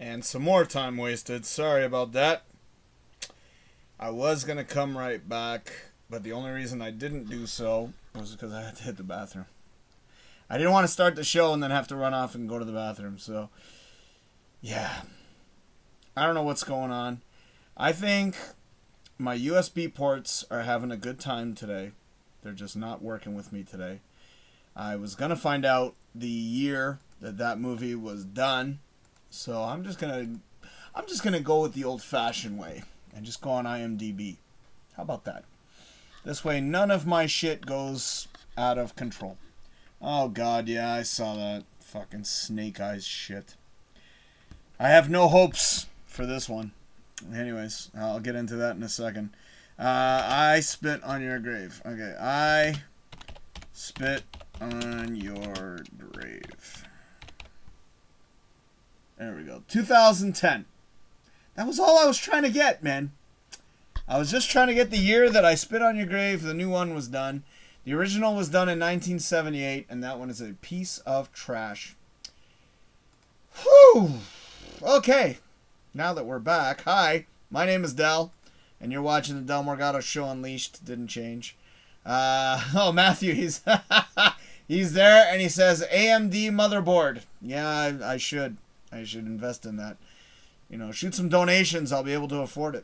And some more time wasted. Sorry about that. I was going to come right back, but the only reason I didn't do so was because I had to hit the bathroom. I didn't want to start the show and then have to run off and go to the bathroom. So, yeah. I don't know what's going on. I think my USB ports are having a good time today. They're just not working with me today. I was going to find out the year that movie was done. So I'm just gonna go with the old-fashioned way and just go on IMDb. How about that? This way, none of my shit goes out of control. Oh God, yeah, I saw that fucking Snake Eyes shit. I have no hopes for this one. Anyways, I'll get into that in a second. I spit on your grave. Okay, I spit on your grave. There we go. 2010. That was all I was trying to get, man. I was just trying to get the year that I Spit on Your Grave. The new one was done. The original was done in 1978, and that one is a piece of trash. Whew. Okay. Now that we're back, hi, my name is Del, and you're watching the Del Morgado Show Unleashed. Didn't change. Matthew, he's he's there, and he says AMD motherboard. Yeah, I should. I should invest in that. You know, shoot some donations. I'll be able to afford it.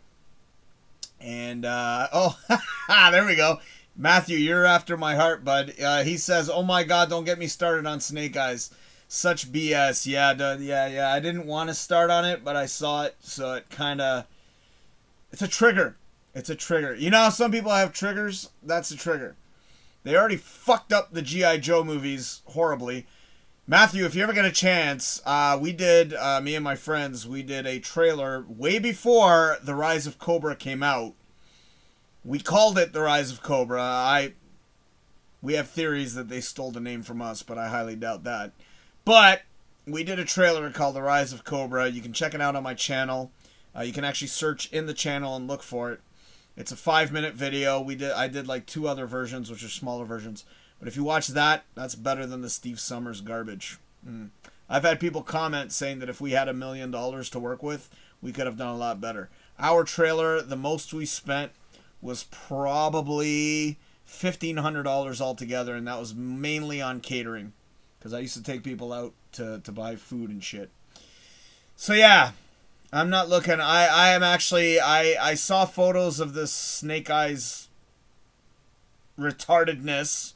And, there we go. Matthew, you're after my heart, bud. He says, oh my God, don't get me started on Snake Eyes. Such BS. Yeah. I didn't want to start on it, but I saw it, so it kind of... It's a trigger. It's a trigger. You know how some people have triggers? That's a trigger. They already fucked up the G.I. Joe movies horribly. Matthew, if you ever get a chance, we did, me and my friends, we did a trailer way before The Rise of Cobra came out. We called it The Rise of Cobra. We have theories that they stole the name from us, but I highly doubt that. But we did a trailer called The Rise of Cobra. You can check it out on my channel. You can actually search in the channel and look for it. It's a 5-minute video. I did like 2 other versions, which are smaller versions. But if you watch that, that's better than the Steve Summers garbage. I've had people comment saying that if we had $1 million to work with, we could have done a lot better. Our trailer, the most we spent was probably $1,500 altogether, and that was mainly on catering. Because I used to take people out to buy food and shit. So yeah, I'm not looking. I am actually, I saw photos of this Snake Eyes retardedness.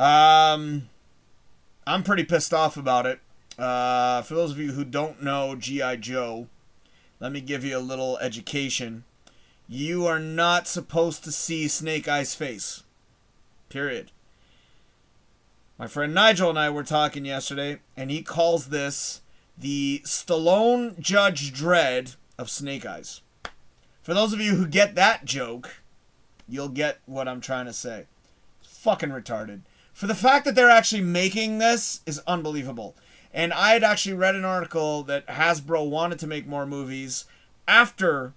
I'm pretty pissed off about it. For those of you who don't know G.I. Joe, let me give you a little education. You are not supposed to see Snake Eyes' face. Period. My friend Nigel and I were talking yesterday, and he calls this the Stallone Judge Dredd of Snake Eyes. For those of you who get that joke, you'll get what I'm trying to say. It's fucking retarded. For the fact that they're actually making this is unbelievable. And I had actually read an article that Hasbro wanted to make more movies after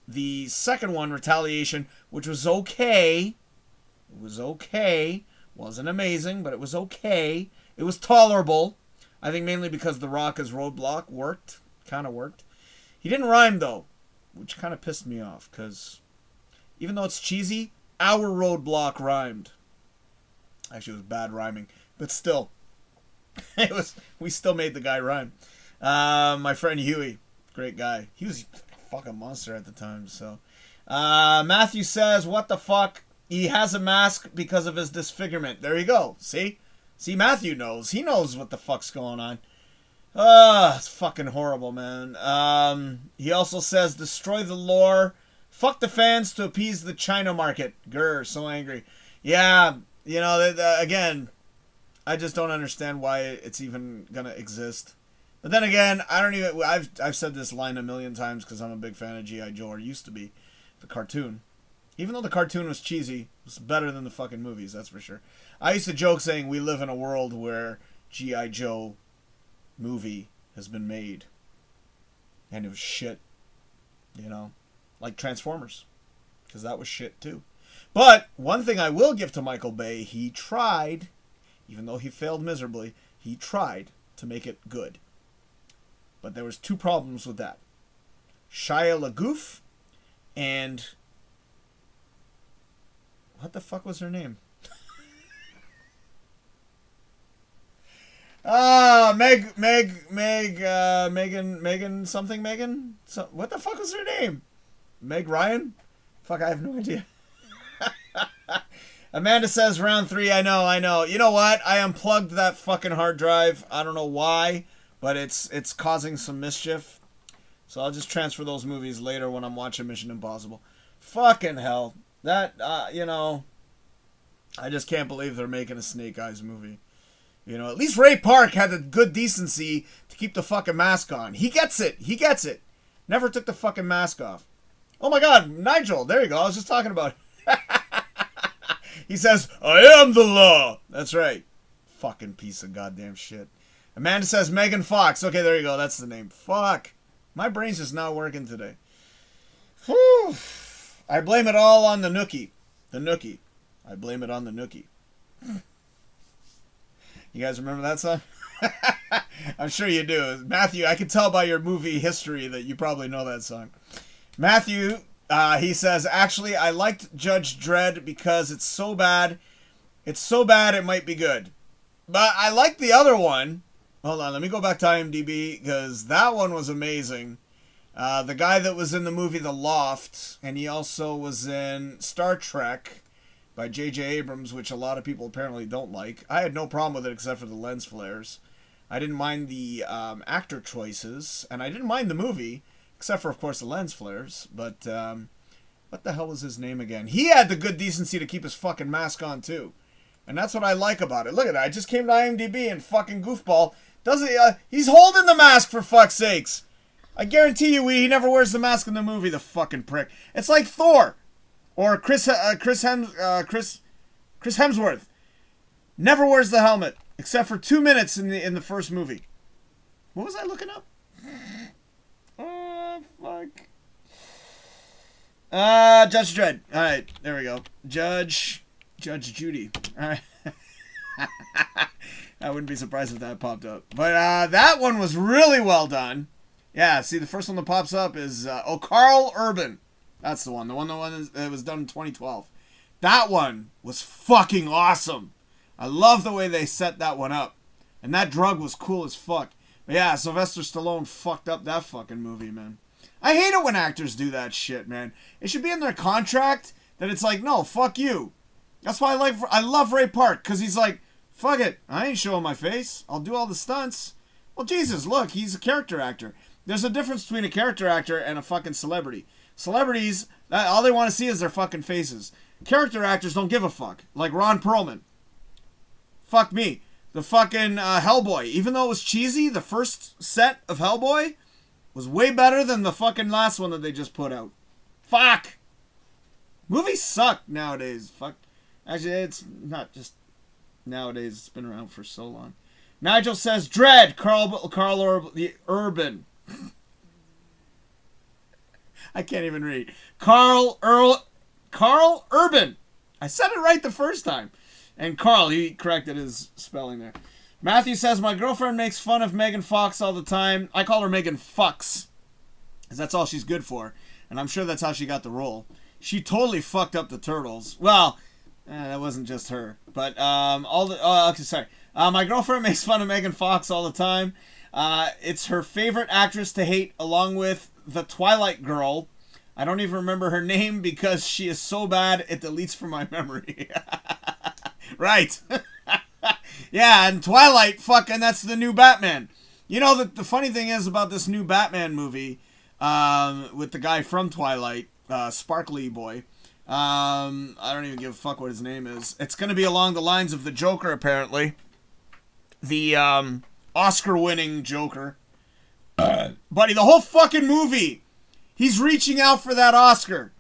the second one, Retaliation, which was okay. It was okay. Wasn't amazing, but it was okay. It was tolerable. I think mainly because The Rock as Roadblock worked. Kind of worked. He didn't rhyme, though, which kind of pissed me off, because even though it's cheesy, our Roadblock rhymed. Actually, it was bad rhyming, but still, we still made the guy rhyme. My friend Huey, great guy. He was a fucking monster at the time. So, Matthew says, "What the fuck? He has a mask because of his disfigurement." There you go. See, Matthew knows. He knows what the fuck's going on. It's fucking horrible, man. He also says, "Destroy the lore. Fuck the fans to appease the China market." Grr, so angry. Yeah. You know, again, I just don't understand why it's even gonna exist. But then again, I've said this line a million times because I'm a big fan of G.I. Joe, or used to be, the cartoon. Even though the cartoon was cheesy, it was better than the fucking movies, that's for sure. I used to joke saying we live in a world where G.I. Joe movie has been made. And it was shit. You know? Like Transformers. Because that was shit too. But one thing I will give to Michael Bay, he tried, even though he failed miserably, he tried to make it good. But there was 2 problems with that. Shia LaGouf and... what the fuck was her name? Megan something Megan? So, what the fuck was her name? Meg Ryan? Fuck, I have no idea. Amanda says round 3. I know. You know what? I unplugged that fucking hard drive. I don't know why, but it's causing some mischief. So I'll just transfer those movies later when I'm watching Mission Impossible. Fucking hell. That, I just can't believe they're making a Snake Eyes movie. At least Ray Park had the good decency to keep the fucking mask on. He gets it. Never took the fucking mask off. Oh my god, Nigel, there you go. I was just talking about it. He says, I am the law. That's right. Fucking piece of goddamn shit. Amanda says Megan Fox. Okay, there you go. That's the name. Fuck. My brain's just not working today. Whew. I blame it all on the Nookie. I blame it on the Nookie. You guys remember that song? I'm sure you do. Matthew, I can tell by your movie history that you probably know that song. Matthew, he says, actually, I liked Judge Dredd because it's so bad. It's so bad it might be good. But I like the other one. Hold on, let me go back to IMDb because that one was amazing. The guy that was in the movie The Loft, and he also was in Star Trek by J.J. Abrams, which a lot of people apparently don't like. I had no problem with it except for the lens flares. I didn't mind the actor choices, and I didn't mind the movie, except for, of course, the lens flares. But what the hell was his name again? He had the good decency to keep his fucking mask on, too. And that's what I like about it. Look at that. I just came to IMDb and fucking goofball doesn't... he's holding the mask, for fuck's sakes. I guarantee you he never wears the mask in the movie, the fucking prick. It's like Thor. Or Chris Hemsworth never wears the helmet except for 2 minutes in the first movie. What was I looking up? Oh fuck. Judge Dredd. All right, there we go. Judge Judy. All right. I wouldn't be surprised if that popped up. But that one was really well done. Yeah. See, the first one that pops up is Carl Urban. That's the one. The one that was done in 2012. That one was fucking awesome. I love the way they set that one up. And that drug was cool as fuck. But yeah, Sylvester Stallone fucked up that fucking movie, man. I hate it when actors do that shit, man. It should be in their contract that it's like, no, fuck you. That's why I love Ray Park, because he's like, fuck it. I ain't showing my face. I'll do all the stunts. Well, Jesus, look, he's a character actor. There's a difference between a character actor and a fucking celebrity. Celebrities, all they want to see is their fucking faces. Character actors don't give a fuck. Like Ron Perlman. Fuck me. The fucking Hellboy. Even though it was cheesy, the first set of Hellboy was way better than the fucking last one that they just put out. Fuck. Movies suck nowadays. Fuck. Actually, it's not just nowadays. It's been around for so long. Nigel says, Dredd, Carl Urban. I can't even read. Carl Urban. I said it right the first time. And Carl, he corrected his spelling there. Matthew says, my girlfriend makes fun of Megan Fox all the time. I call her Megan Fucks, because that's all she's good for. And I'm sure that's how she got the role. She totally fucked up the Turtles. Well, that wasn't just her. But, my girlfriend makes fun of Megan Fox all the time. It's her favorite actress to hate, along with the Twilight Girl. I don't even remember her name because she is so bad it deletes from my memory. Right. Yeah, and Twilight, fucking, that's the new Batman. You know, the funny thing is about this new Batman movie, with the guy from Twilight, Sparkly Boy. I don't even give a fuck what his name is. It's going to be along the lines of the Joker, apparently. The Oscar-winning Joker. Buddy, the whole fucking movie, he's reaching out for that Oscar.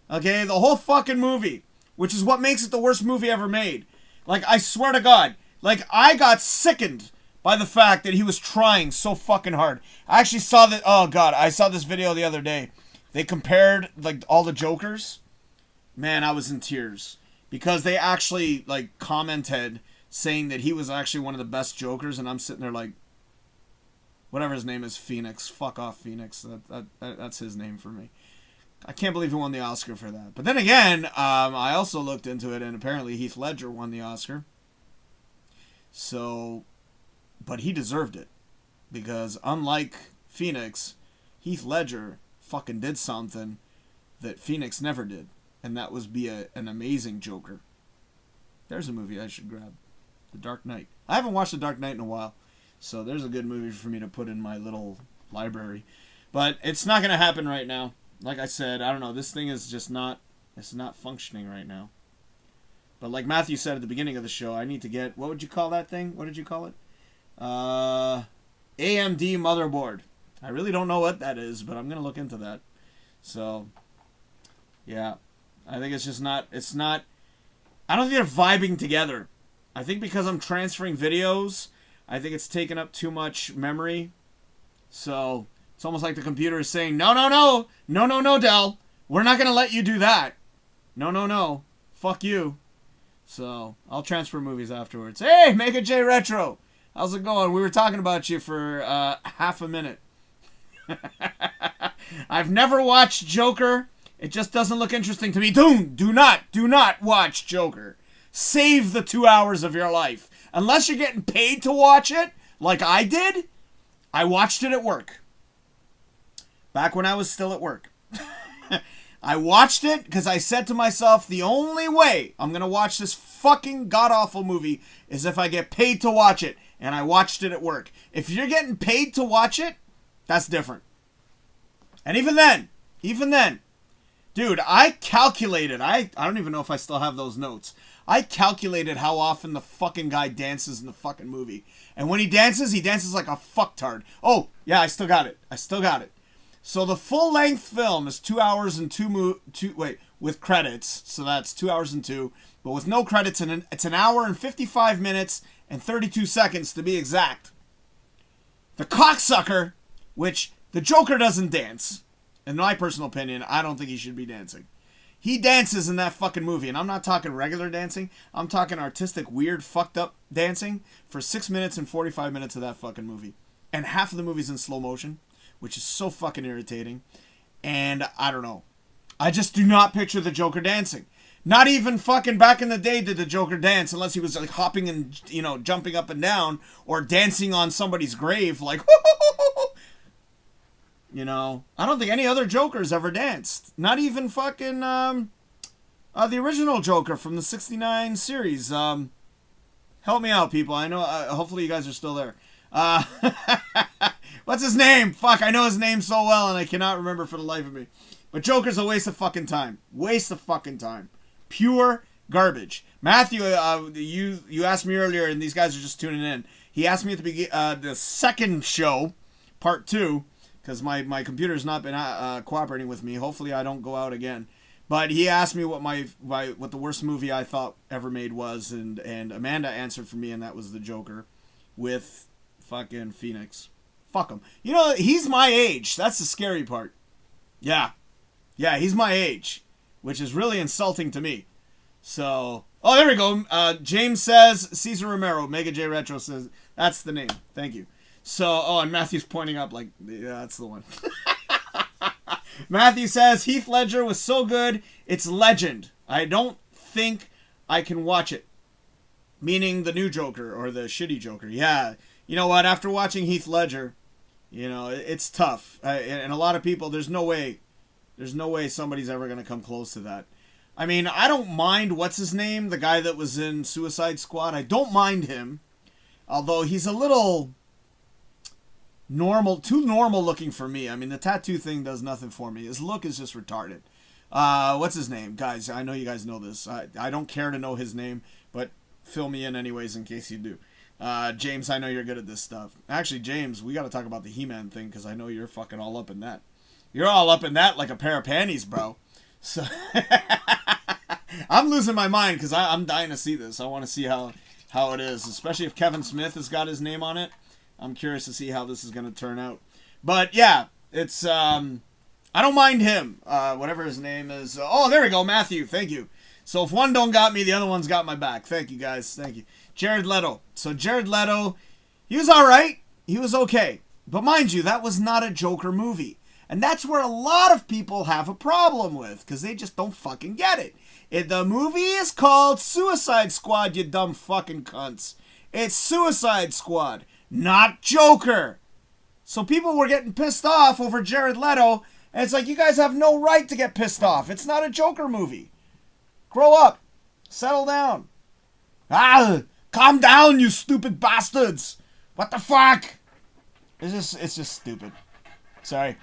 Okay, the whole fucking movie, which is what makes it the worst movie ever made. Like, I swear to God, like, I got sickened by the fact that he was trying so fucking hard. I actually saw that, oh God, I saw this video the other day. They compared, like, all the Jokers. Man, I was in tears. Because they actually, like, commented saying that he was actually one of the best Jokers, and I'm sitting there like, whatever his name is, Phoenix. Fuck off, Phoenix. That's his name for me. I can't believe he won the Oscar for that. But then again, I also looked into it, and apparently Heath Ledger won the Oscar. So, but he deserved it. Because unlike Phoenix, Heath Ledger fucking did something that Phoenix never did. And that was be an amazing Joker. There's a movie I should grab. The Dark Knight. I haven't watched The Dark Knight in a while. So there's a good movie for me to put in my little library. But it's not going to happen right now. Like I said, I don't know. This thing is just not, it's not functioning right now. But like Matthew said at the beginning of the show, I need to get, what would you call that thing? What did you call it? AMD motherboard. I really don't know what that is, but I'm going to look into that. So, yeah. I think it's just not, I don't think they're vibing together. I think because I'm transferring videos, I think it's taking up too much memory. So, it's almost like the computer is saying, no, Del. We're not going to let you do that. No. Fuck you. So, I'll transfer movies afterwards. Hey, Mega J Retro. How's it going? We were talking about you for half a minute. I've never watched Joker. It just doesn't look interesting to me. Do not watch Joker. Save the 2 hours of your life. Unless you're getting paid to watch it, like I did, I watched it at work. Back when I was still at work. I watched it because I said to myself, the only way I'm going to watch this fucking god-awful movie is if I get paid to watch it. And I watched it at work. If you're getting paid to watch it, that's different. And even then, dude, I calculated, I don't even know if I still have those notes. I calculated how often the fucking guy dances in the fucking movie. And when he dances like a fucktard. Oh, yeah, I still got it. So the full-length film is 2 hours and with credits. So that's 2 hours and 2. But with no credits, it's an hour and 55 minutes and 32 seconds to be exact. The cocksucker, which the Joker doesn't dance. In my personal opinion, I don't think he should be dancing. He dances in that fucking movie, and I'm not talking regular dancing. I'm talking artistic, weird, fucked up dancing for 6 minutes and 45 minutes of that fucking movie. And half of the movie's in slow motion, which is so fucking irritating. And I don't know. I just do not picture the Joker dancing. Not even fucking back in the day did the Joker dance, unless he was like hopping and, jumping up and down, or dancing on somebody's grave, like, I don't think any other Joker's ever danced. Not even fucking, the original Joker from the 69 series. Help me out, people. I know, hopefully you guys are still there. What's his name? Fuck, I know his name so well, and I cannot remember for the life of me. But Joker's a waste of fucking time. Pure garbage. Matthew, you asked me earlier, and these guys are just tuning in. He asked me at the second show, part 2, because my computer's not been cooperating with me. Hopefully I don't go out again. But he asked me what what the worst movie I thought ever made was, and Amanda answered for me, and that was The Joker with fucking Phoenix. Fuck him. He's my age. That's the scary part. Yeah, he's my age, which is really insulting to me. So, oh, there we go. James says, Cesar Romero, Mega J Retro says, that's the name. Thank you. So, and Matthew's pointing up like, yeah, that's the one. Matthew says, Heath Ledger was so good, it's legend. I don't think I can watch it. Meaning the new Joker or the shitty Joker. Yeah. You know what? After watching Heath Ledger, it's tough. And a lot of people, there's no way somebody's ever going to come close to that. I mean, I don't mind, what's his name? The guy that was in Suicide Squad. I don't mind him. Although he's a little too normal looking for me. I mean, the tattoo thing does nothing for me. His look is just retarded. What's his name? Guys, I know you guys know this. I don't care to know his name, but fill me in anyways in case you do. James, I know you're good at this stuff. Actually, James, we got to talk about the He-Man thing because I know you're fucking all up in that. You're all up in that like a pair of panties, bro. So I'm losing my mind because I'm dying to see this. I want to see how it is, especially if Kevin Smith has got his name on it. I'm curious to see how this is going to turn out. But yeah, it's I don't mind him. Whatever his name is. Oh, there we go, Matthew. Thank you. So if one don't got me, the other one's got my back. Thank you, guys. Thank you. Jared Leto. So Jared Leto, he was all right. He was okay. But mind you, that was not a Joker movie. And that's where a lot of people have a problem with, because they just don't fucking get it. The movie is called Suicide Squad, you dumb fucking cunts. It's Suicide Squad, not Joker. So people were getting pissed off over Jared Leto, and it's like, you guys have no right to get pissed off. It's not a Joker movie. Grow up. Settle down. Calm down, you stupid bastards. What the fuck? It's just stupid. Sorry.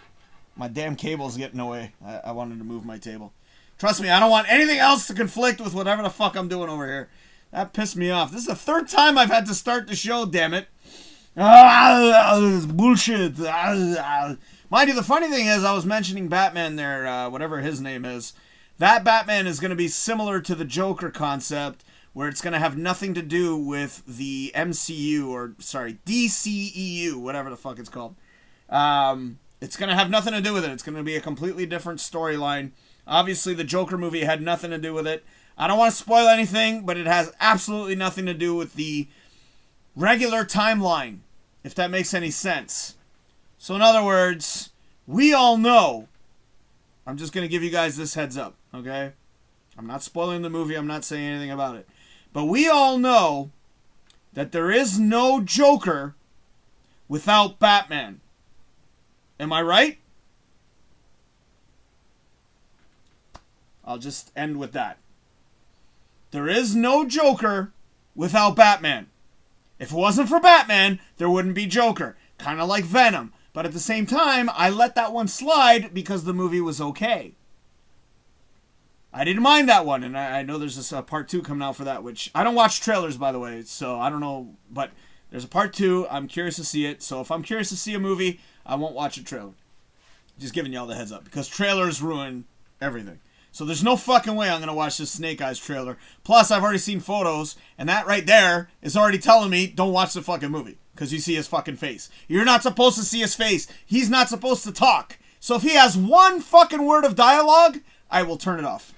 My damn cable's getting away. I wanted to move my table. Trust me, I don't want anything else to conflict with whatever the fuck I'm doing over here. That pissed me off. This is the third time I've had to start the show, damn it. This bullshit. Mind you, the funny thing is, I was mentioning Batman there, whatever his name is. That Batman is going to be similar to the Joker concept, where it's going to have nothing to do with the MCU, or, sorry, DCEU, whatever the fuck it's called. It's going to have nothing to do with it. It's going to be a completely different storyline. Obviously, the Joker movie had nothing to do with it. I don't want to spoil anything, but it has absolutely nothing to do with the regular timeline, if that makes any sense. So, in other words, we all know. I'm just going to give you guys this heads up, okay? I'm not spoiling the movie. I'm not saying anything about it. But we all know that there is no Joker without Batman. Am I right? I'll just end with that. There is no Joker without Batman. If it wasn't for Batman, there wouldn't be Joker. Kind of like Venom. But at the same time, I let that one slide because the movie was okay. I didn't mind that one, and I know there's this part 2 coming out for that, which I don't watch trailers, by the way, so I don't know, but there's a part 2. I'm curious to see it, so if I'm curious to see a movie, I won't watch a trailer. Just giving y'all the heads up, because trailers ruin everything. So there's no fucking way I'm going to watch this Snake Eyes trailer. Plus, I've already seen photos, and that right there is already telling me, don't watch the fucking movie, because you see his fucking face. You're not supposed to see his face. He's not supposed to talk. So if he has one fucking word of dialogue, I will turn it off.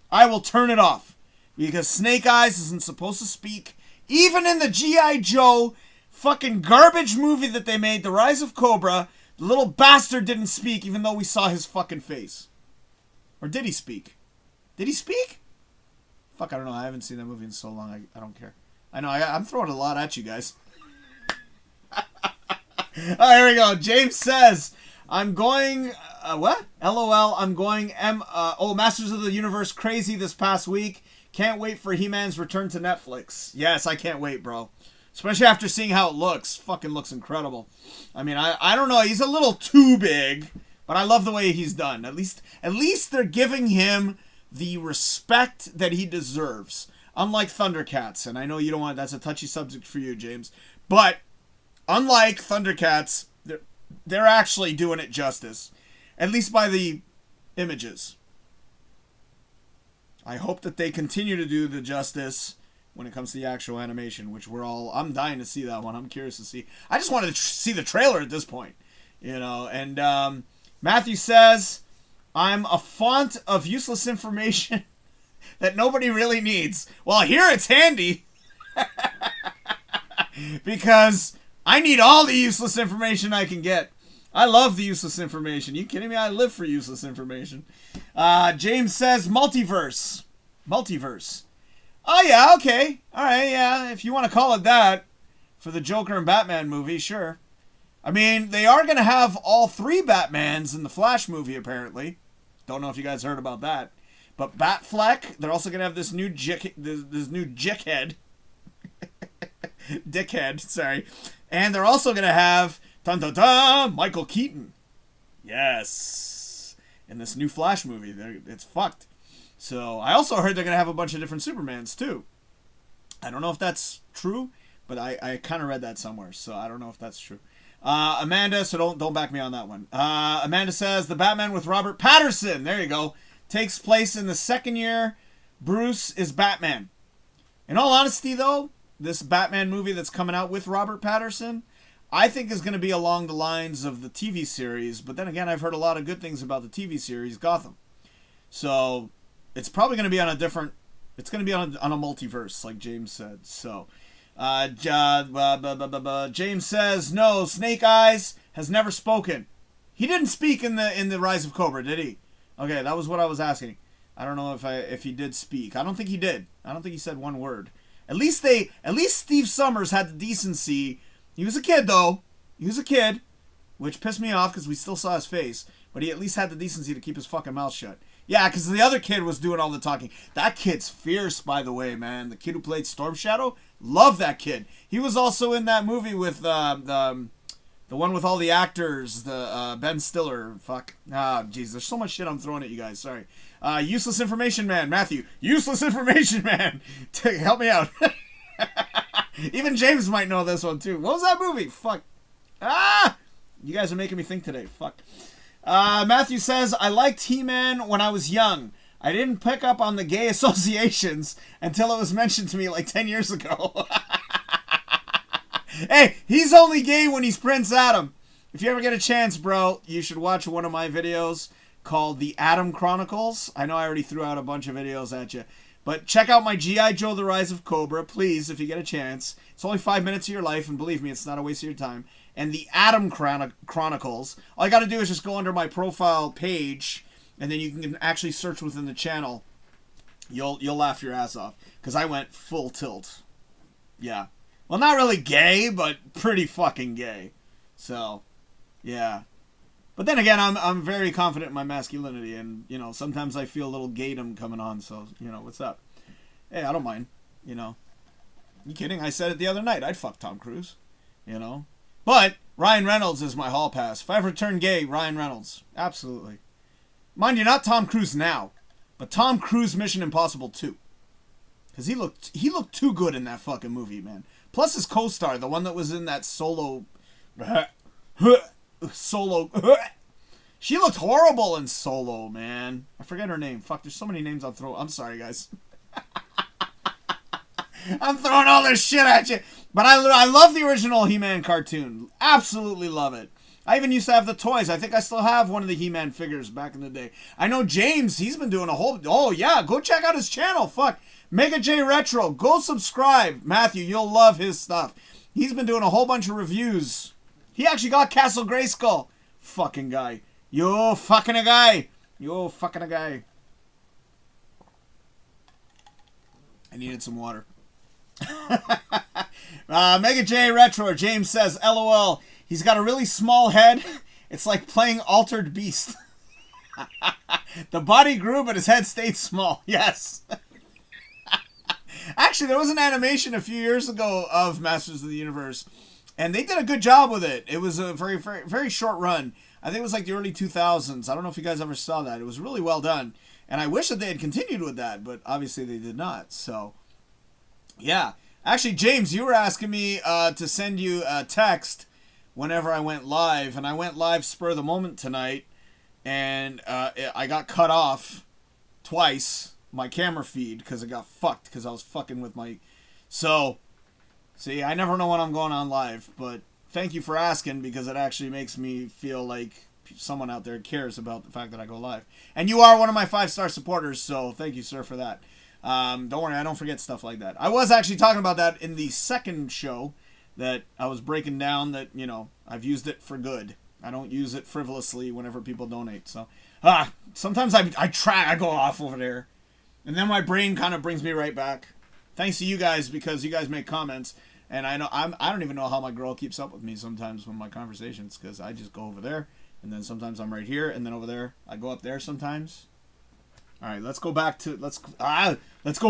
I will turn it off. Because Snake Eyes isn't supposed to speak. Even in the G.I. Joe fucking garbage movie that they made, The Rise of Cobra, the little bastard didn't speak even though we saw his fucking face. Or did he speak? Did he speak? Fuck, I don't know. I haven't seen that movie in so long. I don't care. I know, I'm throwing a lot at you guys. Alright, here we go. James says, I'm going... what? LOL, I'm going Masters of the Universe crazy this past week. Can't wait for He-Man's return to Netflix. Yes, I can't wait, bro. Especially after seeing how it looks. Fucking looks incredible. I mean, I don't know. He's a little too big, but I love the way he's done. At least they're giving him the respect that he deserves. Unlike Thundercats, and I know you don't want... That's a touchy subject for you, James. But, unlike Thundercats, they're actually doing it justice. At least by the images. I hope that they continue to do the justice when it comes to the actual animation, which I'm dying to see that one. I'm curious to see. I just wanted to see the trailer at this point. You know, and Matthew says, I'm a font of useless information that nobody really needs. Well, here it's handy. Because I need all the useless information I can get. I love the useless information. You kidding me? I live for useless information. James says multiverse. Multiverse. Oh, yeah, okay. All right, yeah. If you want to call it that for the Joker and Batman movie, sure. I mean, they are going to have all 3 Batmans in the Flash movie, apparently. Don't know if you guys heard about that. But Batfleck, they're also going to have this new dickhead. Dickhead, sorry. And they're also going to have... Dun dun dun! Michael Keaton. Yes. In this new Flash movie. It's fucked. So, I also heard they're going to have a bunch of different Supermans, too. I don't know if that's true, but I kind of read that somewhere, so I don't know if that's true. Amanda, so don't back me on that one. Amanda says, the Batman with Robert Pattinson, there you go, takes place in the second year Bruce is Batman. In all honesty, though, this Batman movie that's coming out with Robert Pattinson, I think is going to be along the lines of the TV series, but then again, I've heard a lot of good things about the TV series Gotham. So, it's probably going to be on a different... It's going to be on a multiverse, like James said. So, James says, no, Snake Eyes has never spoken. He didn't speak in the Rise of Cobra, did he? Okay, that was what I was asking. I don't know if he did speak. I don't think he did. I don't think he said one word. At least Steve Summers had the decency. He was a kid though. He was a kid, which pissed me off because we still saw his face. But he at least had the decency to keep his fucking mouth shut. Yeah, because the other kid was doing all the talking. That kid's fierce, by the way, man. The kid who played Storm Shadow, love that kid. He was also in that movie with the one with all the actors, the Ben Stiller. Fuck. Ah, jeez. There's so much shit I'm throwing at you guys. Sorry. Useless Information Man. Matthew. Useless Information Man. Help me out. Even James might know this one, too. What was that movie? Fuck. Ah! You guys are making me think today. Fuck. Matthew says, I liked He-Man when I was young. I didn't pick up on the gay associations until it was mentioned to me like 10 years ago. Hey, he's only gay when he's Prince Adam. If you ever get a chance, bro, you should watch one of my videos called The Adam Chronicles. I know I already threw out a bunch of videos at you. But check out my G.I. Joe The Rise of Cobra, please, if you get a chance. It's only 5 minutes of your life, and believe me, it's not a waste of your time. And The Adam Chronicles. All you got to do is just go under my profile page, and then you can actually search within the channel. You'll laugh your ass off, because I went full tilt. Yeah. Well, not really gay, but pretty fucking gay. So, yeah. But then again, I'm very confident in my masculinity, and, you know, sometimes I feel a little gaydom coming on, so, you know, what's up? Hey, I don't mind, you know. You kidding? I said it the other night. I'd fuck Tom Cruise, you know. But Ryan Reynolds is my hall pass. If I ever turn gay, Ryan Reynolds. Absolutely. Mind you, not Tom Cruise now, but Tom Cruise Mission Impossible 2. Because he looked too good in that fucking movie, man. Plus his co-star, the one that was in that Solo... She looked horrible in Solo, man. I forget her name. Fuck, there's so many names I'll throw. I'm sorry, guys. I'm throwing all this shit at you. But I love the original He-Man cartoon. Absolutely love it. I even used to have the toys. I think I still have one of the He-Man figures back in the day. I know James, he's been doing a whole... Oh, yeah, go check out his channel. Fuck. Mega J Retro. Go subscribe. Matthew, you'll love his stuff. He's been doing a whole bunch of reviews. He actually got Castle Grayskull. Fucking guy. Yo, fucking a guy. Yo, fucking a guy. I needed some water. Mega J Retro. James says, LOL. He's got a really small head. It's like playing Altered Beast. The body grew, but his head stayed small. Yes. Actually, there was an animation a few years ago of Masters of the Universe, and they did a good job with it. It was a very, very, very short run. I think it was like the early 2000s. I don't know if you guys ever saw that. It was really well done, and I wish that they had continued with that, but obviously they did not. So, yeah. Actually, James, you were asking me to send you a text whenever I went live, and I went live spur of the moment tonight, and I got cut off twice. My camera feed, because it got fucked because I was fucking with my... So, see, I never know when I'm going on live, but thank you for asking, because it actually makes me feel like someone out there cares about the fact that I go live. And you are one of my 5-star supporters, so thank you, sir, for that. Don't worry, I don't forget stuff like that. I was actually talking about that in the second show that I was breaking down that, you know, I've used it for good. I don't use it frivolously whenever people donate, so... sometimes I go off over there. And then my brain kind of brings me right back. Thanks to you guys, because you guys make comments. And I don't even know how my girl keeps up with me sometimes with my conversations, because I just go over there, and then sometimes I'm right here, and then over there. I go up there sometimes. All right, let's go back to... Let's go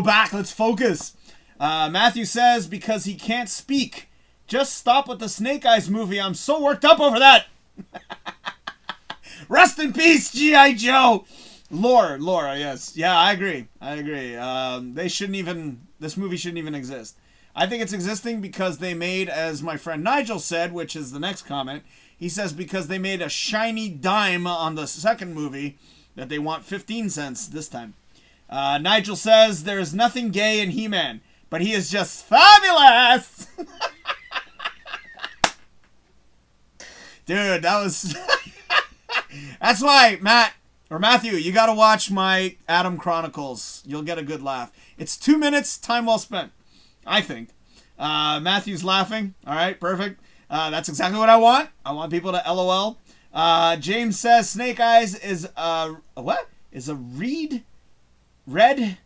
back. Let's focus. Matthew says, because he can't speak. Just stop with the Snake Eyes movie. I'm so worked up over that. Rest in peace, G.I. Joe. Laura, yes. Yeah, I agree. This movie shouldn't even exist. I think it's existing because they made, as my friend Nigel said, which is the next comment, he says because they made a shiny dime on the second movie that they want 15 cents this time. Nigel says there's nothing gay in He-Man, but he is just fabulous! Dude, that was... That's why, Matthew, you gotta watch my Adam Chronicles. You'll get a good laugh. It's 2 minutes, time well spent, I think. Matthew's laughing. All right, perfect. That's exactly what I want. I want people to LOL. James says Snake Eyes is what? Is a red-headed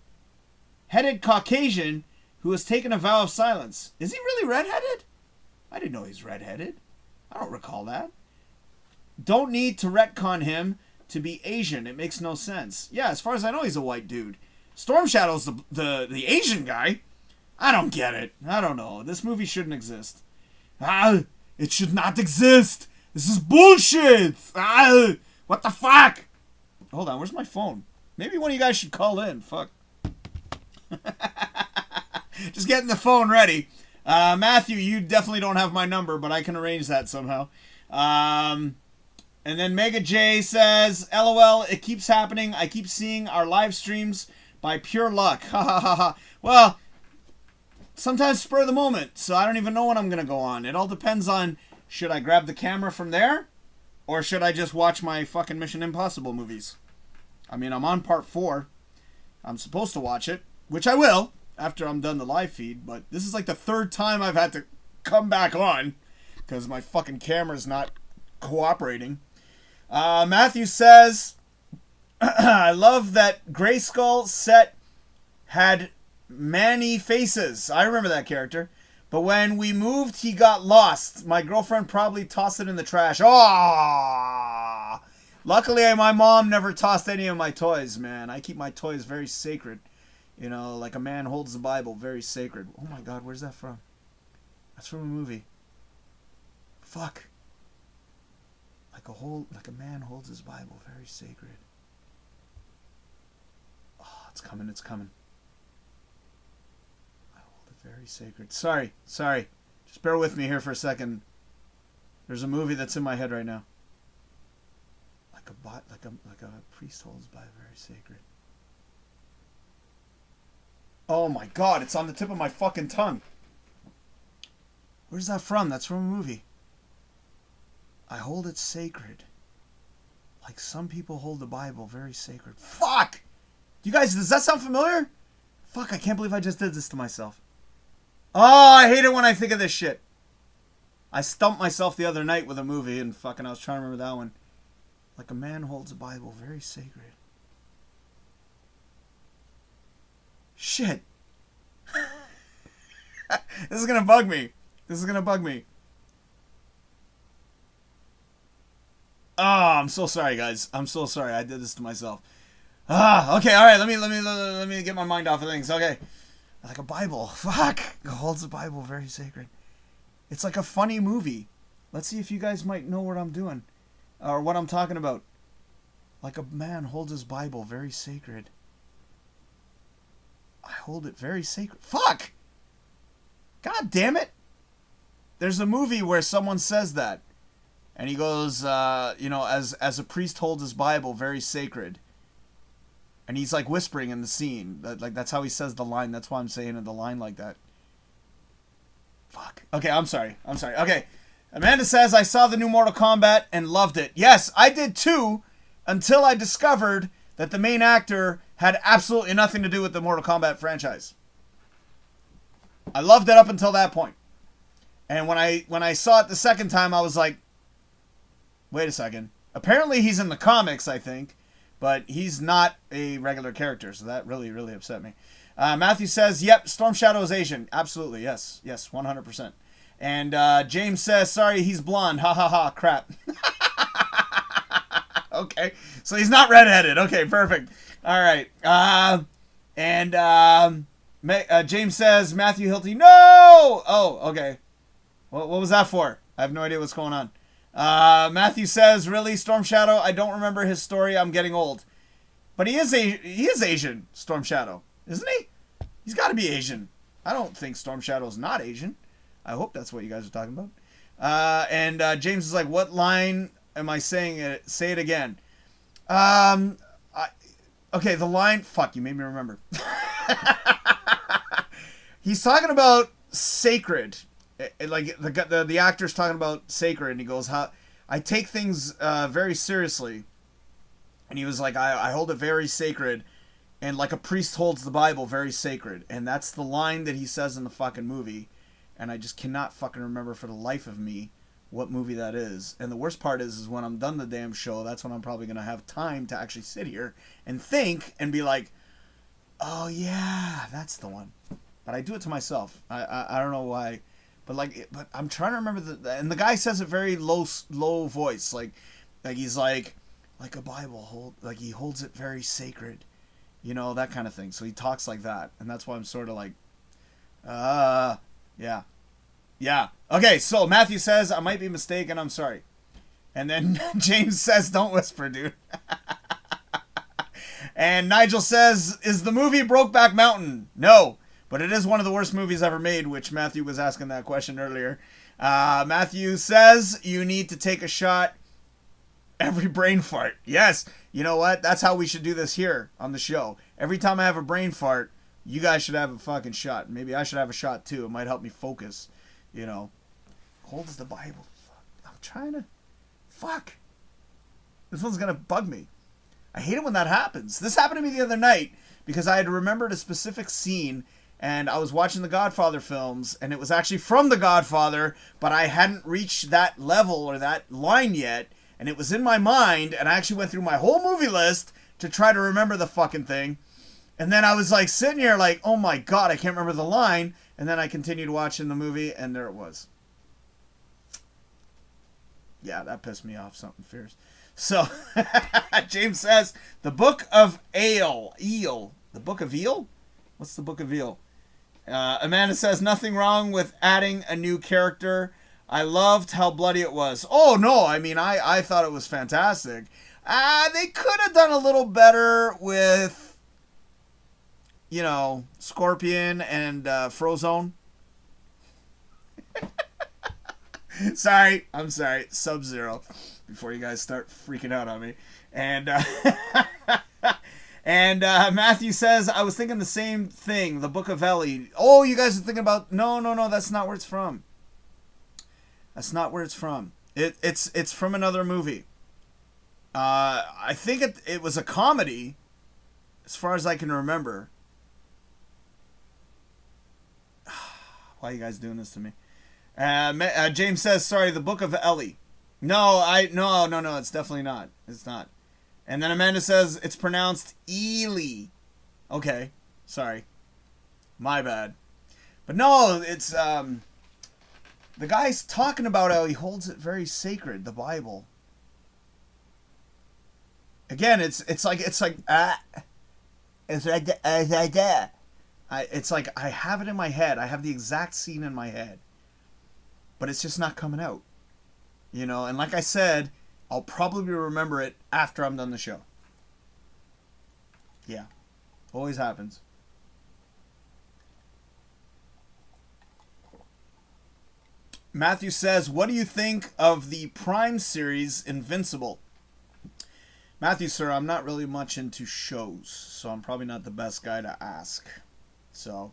Caucasian who has taken a vow of silence. Is he really red-headed? I didn't know he's red-headed. I don't recall that. Don't need to retcon him to be Asian. It makes no sense. Yeah, as far as I know, he's a white dude. Storm Shadow's the Asian guy. I don't get it. I don't know. This movie shouldn't exist. It should not exist. This is bullshit. What the fuck? Hold on, where's my phone? Maybe one of you guys should call in. Fuck. Just getting the phone ready. Matthew, you definitely don't have my number, but I can arrange that somehow. And then Mega J says, LOL, it keeps happening. I keep seeing our live streams by pure luck. Ha ha ha ha. Well, sometimes spur of the moment, so I don't even know when I'm going to go on. It all depends on, should I grab the camera from there? Or should I just watch my fucking Mission Impossible movies? I mean, I'm on part 4. I'm supposed to watch it, which I will after I'm done the live feed, but this is like the 3rd time I've had to come back on because my fucking camera's not cooperating. Matthew says, I love that Grayskull set had Manny faces. I remember that character. But when we moved, he got lost. My girlfriend probably tossed it in the trash. Oh! Luckily, my mom never tossed any of my toys, man. I keep my toys very sacred. You know, like a man holds the Bible, very sacred. Oh my God, where's that from? That's from a movie. Fuck. Like a man holds his Bible, very sacred. Oh, it's coming, it's coming. I hold it very sacred. Sorry. Just bear with me here for a second. There's a movie that's in my head right now. Like a priest holds Bible, very sacred. Oh my God, it's on the tip of my fucking tongue. Where's that from? That's from a movie. I hold it sacred. Like some people hold the Bible very sacred. Fuck! You guys, does that sound familiar? Fuck, I can't believe I just did this to myself. Oh, I hate it when I think of this shit. I stumped myself the other night with a movie and fucking I was trying to remember that one. Like a man holds a Bible very sacred. Shit. This is gonna bug me. Oh, I'm so sorry, guys. I'm so sorry. I did this to myself. Okay, all right. Let me get my mind off of things. Okay, like a Bible. Fuck, holds the Bible very sacred. It's like a funny movie. Let's see if you guys might know what I'm doing, or what I'm talking about. Like a man holds his Bible very sacred. I hold it very sacred. Fuck. God damn it. There's a movie where someone says that. And he goes, as a priest holds his Bible very sacred. And he's like whispering in the scene. That's how he says the line. That's why I'm saying it, the line like that. Fuck. Okay, I'm sorry. Okay. Amanda says, I saw the new Mortal Kombat and loved it. Yes, I did too, until I discovered that the main actor had absolutely nothing to do with the Mortal Kombat franchise. I loved it up until that point. And when I saw it the second time, I was like, wait a second. Apparently he's in the comics, I think, but he's not a regular character, so that really, really upset me. Matthew says, yep, Storm Shadow is Asian. Absolutely, yes, 100%. And James says, sorry, he's blonde. Ha ha ha, crap. Okay, so he's not redheaded. Okay, perfect. All right. James says, Matthew Hilty, no! Oh, okay. What was that for? I have no idea what's going on. Matthew says, really, Storm Shadow? I don't remember his story. I'm getting old. But he is Asian, Storm Shadow. Isn't he? He's got to be Asian. I don't think Storm Shadow's not Asian. I hope that's what you guys are talking about. James is like, what line am I saying? Say it again. Okay, the line... Fuck, you made me remember. He's talking about sacred. Like, the actor's talking about sacred, and he goes, I take things very seriously. And he was like, I hold it very sacred, and like a priest holds the Bible very sacred. And that's the line that he says in the fucking movie. and I just cannot fucking remember for the life of me what movie that is. And the worst part is when I'm done the damn show, that's when I'm probably going to have time to actually sit here and think and be like, oh yeah, that's the one. But I do it to myself. I don't know why, but I'm trying to remember and the guy says it very low voice, like he's like a Bible like he holds it very sacred, you know, that kind of thing. So he talks like that, and that's why I'm sort of like, yeah. Okay, so Matthew says I might be mistaken. I'm sorry, and then James says don't whisper, dude. And Nigel says, is the movie Brokeback Mountain? No. But it is one of the worst movies ever made, which Matthew was asking that question earlier. Matthew says you need to take a shot every brain fart. Yes. You know what? That's how we should do this here on the show. Every time I have a brain fart, you guys should have a fucking shot. Maybe I should have a shot too. It might help me focus. You know. Holds the Bible. I'm trying to... Fuck. This one's going to bug me. I hate it when that happens. This happened to me the other night because I had remembered a specific scene, and I was watching the Godfather films, and it was actually from the Godfather, but I hadn't reached that level or that line yet, and it was in my mind, and I actually went through my whole movie list to try to remember the fucking thing. And then I was like sitting here like, oh my god, I can't remember the line. And then I continued watching the movie, and there it was. Yeah, that pissed me off something fierce. So, James says, the Book of Eel. The Book of Eel? What's the Book of Eel? Amanda says, nothing wrong with adding a new character. I loved how bloody it was. Oh, no, I mean, I thought it was fantastic. They could have done a little better with, you know, Scorpion and Frozone. Sorry, I'm sorry. Sub-Zero. Before you guys start freaking out on me. And Matthew says, I was thinking the same thing. The Book of Eli. Oh, you guys are thinking about... No, that's not where it's from. That's not where it's from. It's from another movie. I think it was a comedy, as far as I can remember. Why are you guys doing this to me? James says, sorry, the Book of Eli. No, it's definitely not. It's not. And then Amanda says it's pronounced Ely. Okay, sorry. My bad. But no, it's the guy's talking about how he holds it very sacred, the Bible. Again, it's like it's like that. It's like I have it in my head. I have the exact scene in my head. But it's just not coming out. You know, and like I said, I'll probably remember it after I'm done the show. Yeah. Always happens. Matthew says, what do you think of the Prime series Invincible? Matthew, sir, I'm not really much into shows, so I'm probably not the best guy to ask. So,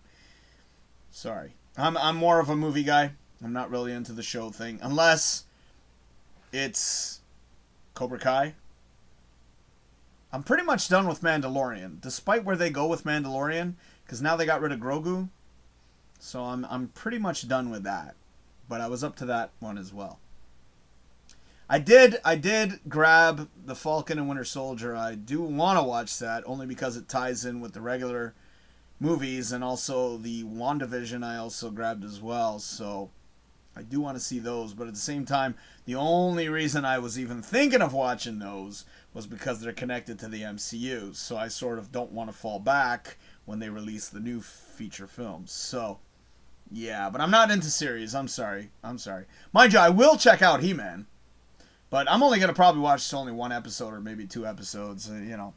sorry. I'm more of a movie guy. I'm not really into the show thing. Unless it's Cobra Kai. I'm pretty much done with Mandalorian. Despite where they go with Mandalorian. Because now they got rid of Grogu. So I'm pretty much done with that. But I was up to that one as well. I did grab The Falcon and Winter Soldier. I do want to watch that. Only because it ties in with the regular movies. And also the WandaVision I also grabbed as well. So I do want to see those, but at the same time, the only reason I was even thinking of watching those was because they're connected to the MCU, so I sort of don't want to fall back when they release the new feature films. So, yeah, but I'm not into series. I'm sorry. Mind you, I will check out He-Man, but I'm only going to probably watch only one episode or maybe 2 episodes, you know.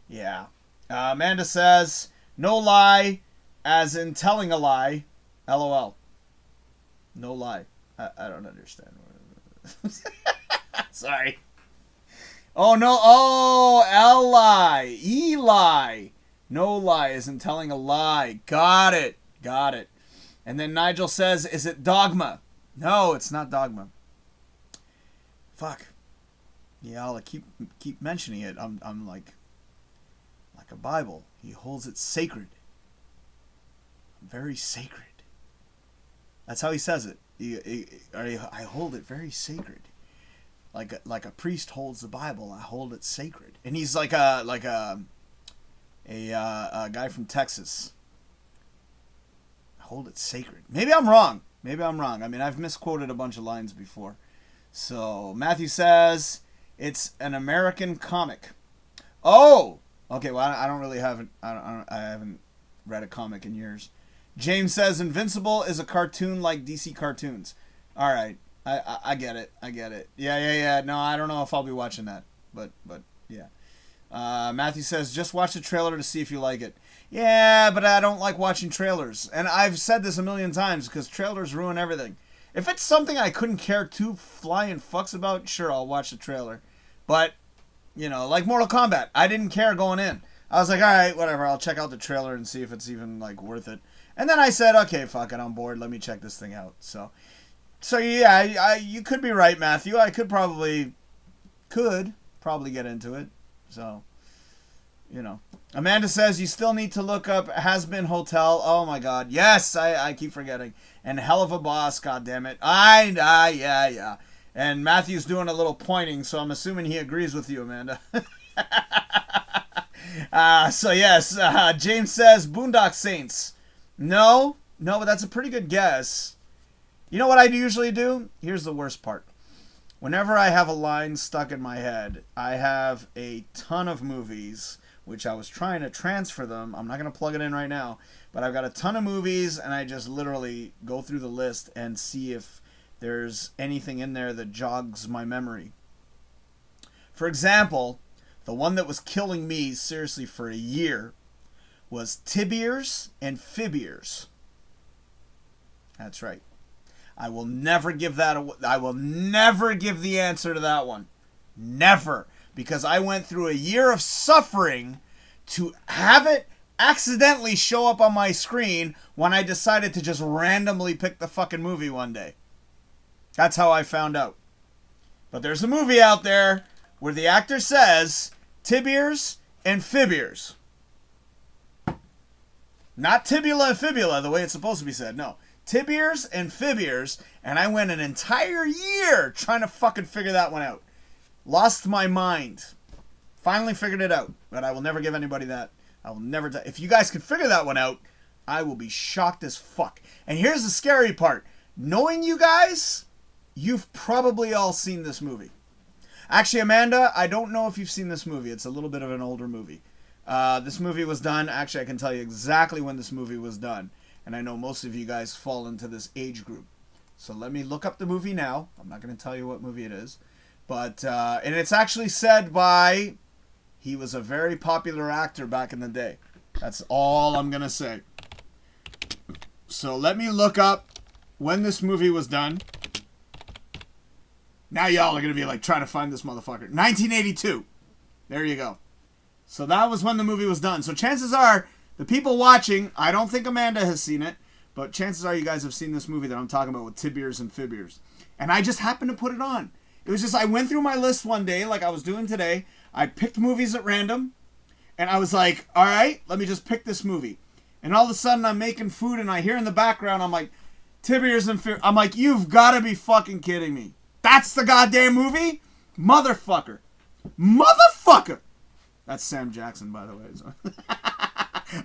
Yeah. Amanda says, no lie, as in telling a lie, LOL. No lie. I don't understand. Sorry. Oh, no. Oh, Eli. No lie isn't telling a lie. Got it. And then Nigel says, is it Dogma? No, it's not Dogma. Fuck. Yeah, I'll keep mentioning it. I'm like a Bible. He holds it sacred. Very sacred. That's how he says it. I hold it very sacred. Like a priest holds the Bible, I hold it sacred. And he's like a guy from Texas. I hold it sacred. Maybe I'm wrong. I mean, I've misquoted a bunch of lines before. So Matthew says it's an American comic. Oh, okay. Well, I don't really I haven't read a comic in years. James says Invincible is a cartoon like DC cartoons. All right. I get it. Yeah. No, I don't know if I'll be watching that, but yeah. Matthew says, just watch the trailer to see if you like it. Yeah, but I don't like watching trailers. And I've said this a million times because trailers ruin everything. If it's something I couldn't care two flying fucks about, sure, I'll watch the trailer. But, like Mortal Kombat, I didn't care going in. I was like, all right, whatever, I'll check out the trailer and see if it's even, worth it. And then I said, okay, fuck it, I'm bored, let me check this thing out. So yeah, you could be right, Matthew. I could probably get into it. So, Amanda says you still need to look up Has Been Hotel. Oh my God, yes, I keep forgetting. And Hell of a Boss, God damn it. Yeah. And Matthew's doing a little pointing, so I'm assuming he agrees with you, Amanda. So yes, James says Boondock Saints. No, but that's a pretty good guess. You know what I usually do? Here's the worst part. Whenever I have a line stuck in my head, I have a ton of movies, which I was trying to transfer them. I'm not going to plug it in right now, but I've got a ton of movies, and I just literally go through the list and see if there's anything in there that jogs my memory. For example, the one that was killing me seriously for a year was Tibiers and Fibiers. That's right. I will never give I will never give the answer to that one. Never. Because I went through a year of suffering to have it accidentally show up on my screen when I decided to just randomly pick the fucking movie one day. That's how I found out. But there's a movie out there where the actor says Tibiers and Fibiers. Not tibula and fibula the way it's supposed to be said. No. Tibiers and Fibiers, and I went an entire year trying to fucking figure that one out. Lost my mind. Finally figured it out, but I will never give anybody that. I will never. If you guys can figure that one out, I will be shocked as fuck. And here's the scary part. Knowing you guys, you've probably all seen this movie. Actually, Amanda, I don't know if you've seen this movie. It's a little bit of an older movie. This movie was done. Actually, I can tell you exactly when this movie was done. And I know most of you guys fall into this age group. So let me look up the movie now. I'm not going to tell you what movie it is. But, and it's actually said by, he was a very popular actor back in the day. That's all I'm going to say. So let me look up when this movie was done. Now y'all are going to be like trying to find this motherfucker. 1982. There you go. So that was when the movie was done. So chances are, the people watching, I don't think Amanda has seen it, but chances are you guys have seen this movie that I'm talking about with Tibiers and Fibiers. And I just happened to put it on. It was just, I went through my list one day like I was doing today. I picked movies at random. And I was like, all right, let me just pick this movie. And all of a sudden I'm making food and I hear in the background, I'm like, Tibiers and Fibiers. I'm like, you've got to be fucking kidding me. That's the goddamn movie? Motherfucker. That's Sam Jackson, by the way.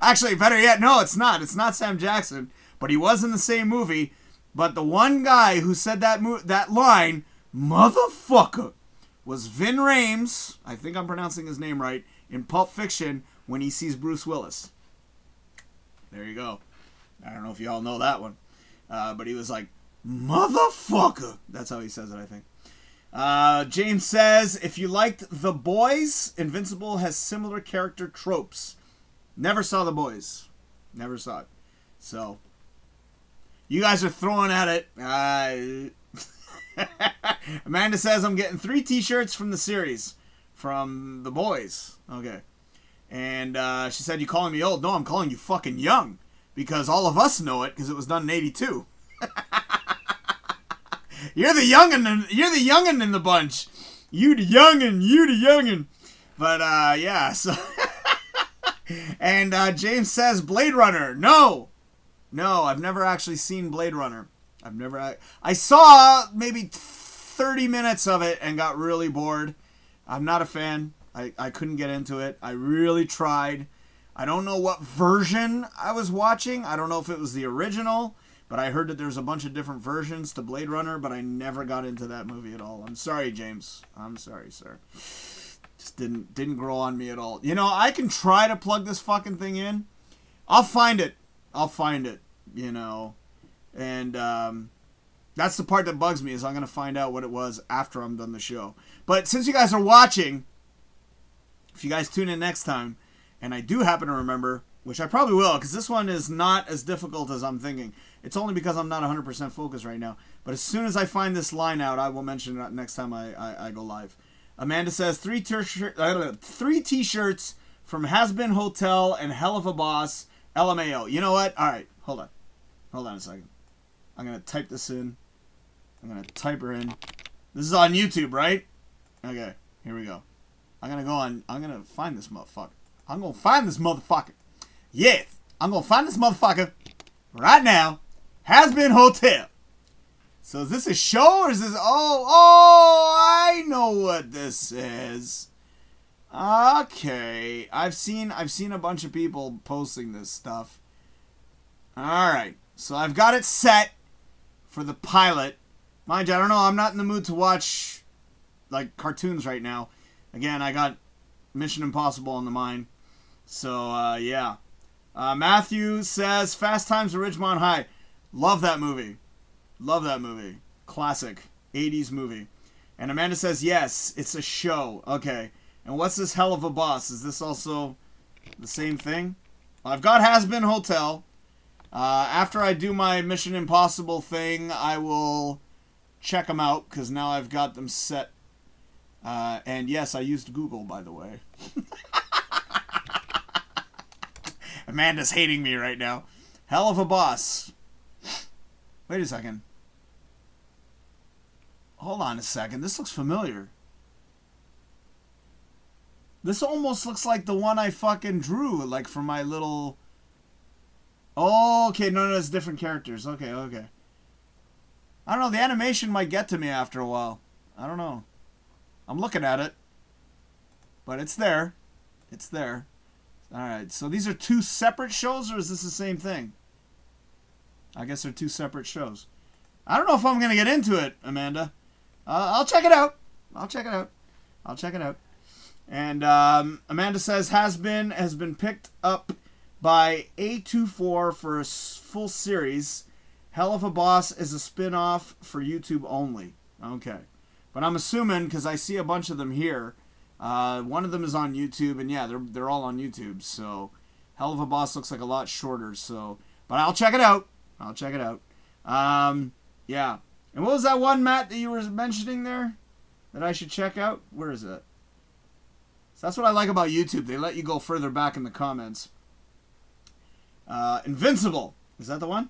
Actually, better yet, no, it's not. It's not Sam Jackson, but he was in the same movie. But the one guy who said that line, motherfucker, was Vin Rames, I think I'm pronouncing his name right, in Pulp Fiction when he sees Bruce Willis. There you go. I don't know if you all know that one. But he was like, motherfucker. That's how he says it, I think. James says, if you liked The Boys, Invincible has similar character tropes. Never saw The Boys. Never saw it. So, you guys are throwing at it. Amanda says, I'm getting 3 t-shirts from the series. From The Boys. Okay. And she said, you calling me old? No, I'm calling you fucking young. Because all of us know it, because it was done in 82. You're the youngin' in the bunch. You the youngin'. But, yeah, so... And James says Blade Runner. No, I've never actually seen Blade Runner. I saw maybe 30 minutes of it and got really bored. I'm not a fan. I couldn't get into it. I really tried. I don't know what version I was watching. I don't know if it was the original, but I heard that there's a bunch of different versions to Blade Runner, but I never got into that movie at all. I'm sorry, James. I'm sorry, sir. Just didn't grow on me at all. You know, I can try to plug this fucking thing in. I'll find it, you know. And that's the part that bugs me, is I'm going to find out what it was after I'm done the show. But since you guys are watching, if you guys tune in next time, and I do happen to remember, which I probably will, because this one is not as difficult as I'm thinking. It's only because I'm not 100% focused right now. But as soon as I find this line out, I will mention it next time I go live. Amanda says, 3 t-shirts from Has Been Hotel and Hell of a Boss, LMAO. You know what? All right, hold on. Hold on a second. I'm going to type this in. I'm going to type her in. This is on YouTube, right? Okay, here we go. I'm going to find this motherfucker. I'm going to find this motherfucker. Yes, I'm going to find this motherfucker right now. Has Been Hotel. So is this a show or is this... Oh, I know what this is. Okay. I've seen a bunch of people posting this stuff. Alright. So I've got it set for the pilot. Mind you, I don't know. I'm not in the mood to watch like cartoons right now. Again, I got Mission Impossible on the mind. So, yeah. Matthew says, Fast Times at Ridgemont High. Love that movie. Love that movie. Classic. 80s movie. And Amanda says, yes, it's a show. Okay. And what's this Hell of a Boss? Is this also the same thing? Well, I've got Has Been Hotel. After I do my Mission Impossible thing, I will check them out, because now I've got them set. And yes, I used Google, by the way. Amanda's hating me right now. Hell of a Boss. Wait a second. Hold on a second. This looks familiar. This almost looks like the one I fucking drew, like for my little... Oh, okay. No, it's different characters. Okay. I don't know. The animation might get to me after a while. I don't know. I'm looking at it. But it's there. It's there. Alright, so these are 2 separate shows, or is this the same thing? I guess they're 2 separate shows. I don't know if I'm going to get into it, Amanda. I'll check it out. And Amanda says, has been picked up by A24 for a full series. Hell of a Boss is a spin-off for YouTube only. Okay. But I'm assuming, because I see a bunch of them here, one of them is on YouTube, and yeah, they're all on YouTube, so Hell of a Boss looks like a lot shorter, so... But I'll check it out. Yeah. And what was that one, Matt, that you were mentioning there that I should check out? Where is it? So that's what I like about YouTube. They let you go further back in the comments. Invincible. Is that the one?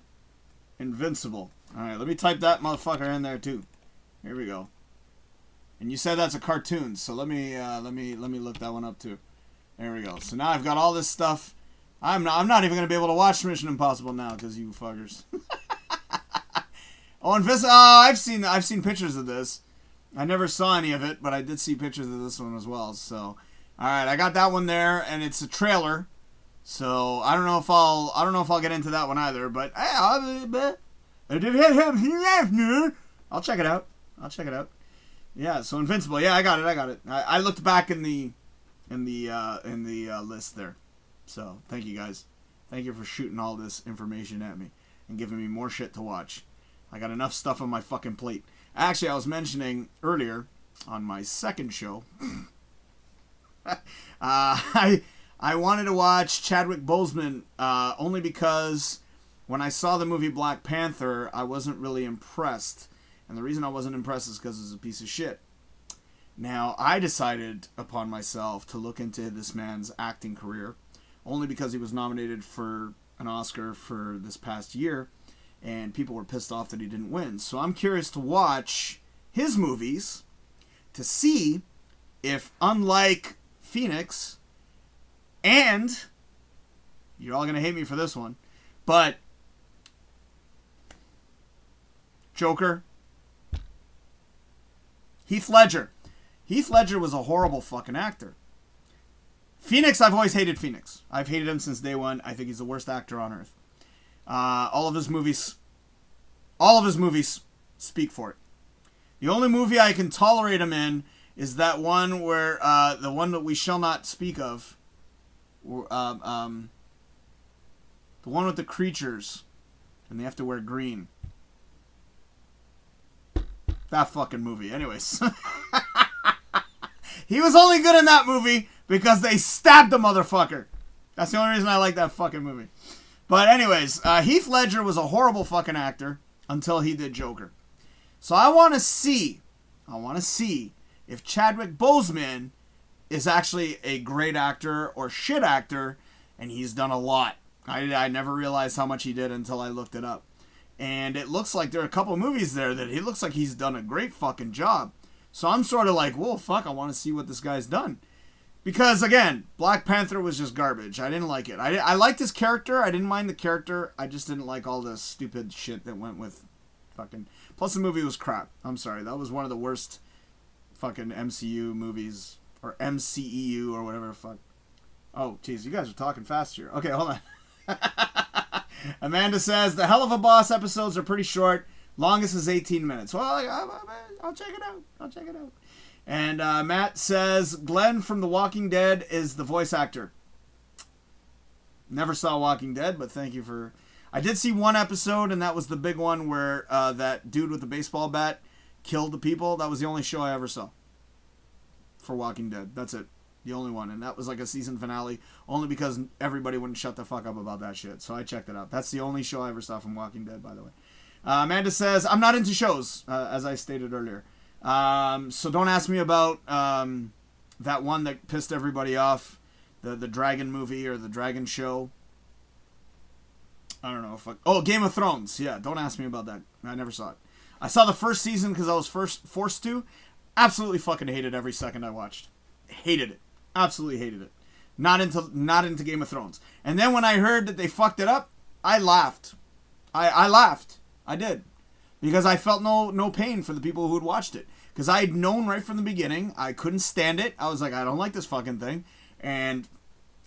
Invincible. Alright, let me type that motherfucker in there too. Here we go. And you said that's a cartoon, so let me look that one up too. There we go. So now I've got all this stuff. I'm not even gonna be able to watch Mission Impossible now because you fuckers. Oh, Invincible. Oh, I've seen pictures of this. I never saw any of it, but I did see pictures of this one as well. So, all right, I got that one there, and it's a trailer. So I don't know if I'll get into that one either. But I'll check it out. Yeah, so Invincible. Yeah, I got it. I looked back in the list there. So thank you guys. Thank you for shooting all this information at me and giving me more shit to watch. I got enough stuff on my fucking plate. Actually, I was mentioning earlier on my second show. I wanted to watch Chadwick Boseman only because when I saw the movie Black Panther, I wasn't really impressed. And the reason I wasn't impressed is because it's a piece of shit. Now, I decided upon myself to look into this man's acting career, only because he was nominated for an Oscar for this past year, and people were pissed off that he didn't win. So I'm curious to watch his movies to see if, unlike Phoenix, and you're all going to hate me for this one, but Joker. Heath Ledger. Heath Ledger was a horrible fucking actor. Phoenix, I've always hated Phoenix. I've hated him since day one. I think he's the worst actor on earth. All of his movies speak for it. The only movie I can tolerate him in is that one where, the one that we shall not speak of, the one with the creatures, and they have to wear green. That fucking movie. Anyways. He was only good in that movie because they stabbed the motherfucker. That's the only reason I like that fucking movie. But anyways, Heath Ledger was a horrible fucking actor until he did Joker. So I want to see if Chadwick Boseman is actually a great actor or shit actor, and he's done a lot. I never realized how much he did until I looked it up. And it looks like there are a couple movies there that he looks like he's done a great fucking job. So I'm sort of like, whoa, fuck, I want to see what this guy's done. Because, again, Black Panther was just garbage. I didn't like it. I liked his character. I didn't mind the character. I just didn't like all the stupid shit that went with fucking... Plus, the movie was crap. I'm sorry. That was one of the worst fucking MCU movies. Or MCEU or whatever the fuck. Oh, jeez, you guys are talking fast here. Okay, hold on. Amanda says, the Hell of a Boss episodes are pretty short. Longest is 18 minutes. Well, I'll check it out. And Matt says, Glenn from The Walking Dead is the voice actor. Never saw Walking Dead, but thank you for... I did see one episode, and that was the big one where that dude with the baseball bat killed the people. That was the only show I ever saw for Walking Dead. That's it. The only one. And that was like a season finale, only because everybody wouldn't shut the fuck up about that shit. So I checked it out. That's the only show I ever saw from Walking Dead, by the way. Amanda says, I'm not into shows, as I stated earlier. So don't ask me about that one that pissed everybody off, the Dragon movie or the Dragon show. I don't know. Oh, Game of Thrones. Yeah, don't ask me about that. I never saw it. I saw the first season because I was forced to. Absolutely fucking hated every second I watched. Hated it. Absolutely hated it. Not into Game of Thrones. And then when I heard that they fucked it up, I laughed. I laughed. I did. Because I felt no pain for the people who had watched it. Because I had known right from the beginning, I couldn't stand it. I was like, I don't like this fucking thing. And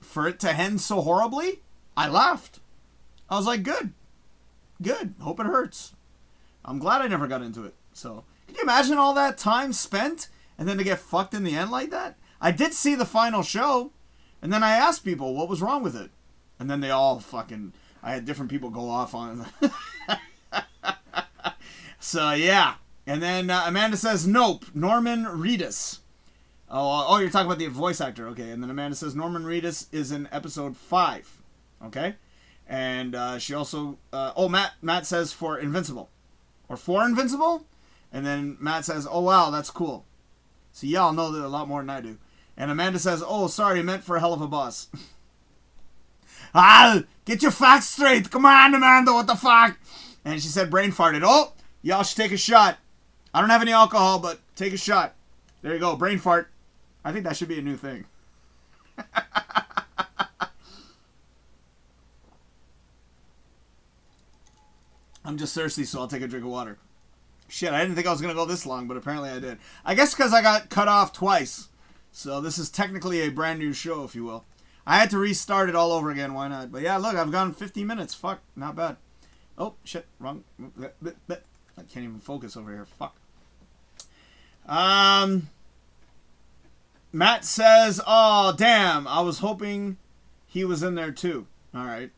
for it to end so horribly, I laughed. I was like, good. Good. Hope it hurts. I'm glad I never got into it. So, can you imagine all that time spent and then to get fucked in the end like that? I did see the final show, and then I asked people what was wrong with it. And then they all fucking... I had different people go off on it. So, yeah. And then Amanda says, nope, Norman Reedus. Oh, you're talking about the voice actor. Okay. And then Amanda says, Norman Reedus is in episode 5. Okay. And she also... Matt says for Invincible. Or for Invincible? And then Matt says, oh, wow, that's cool. So y'all know that a lot more than I do. And Amanda says, oh, sorry, meant for a Hell of a Boss. Get your facts straight. Come on, Amanda, what the fuck? And she said brain farted. Oh, y'all should take a shot. I don't have any alcohol, but take a shot. There you go, brain fart. I think that should be a new thing. I'm just thirsty, so I'll take a drink of water. Shit, I didn't think I was going to go this long, but apparently I did. I guess because I got cut off twice. So this is technically a brand new show, if you will. I had to restart it all over again. Why not? But yeah, look, I've gone 50 minutes. Fuck, not bad. Oh, shit, wrong. I can't even focus over here. Fuck. Matt says, oh, damn, I was hoping he was in there too. All right.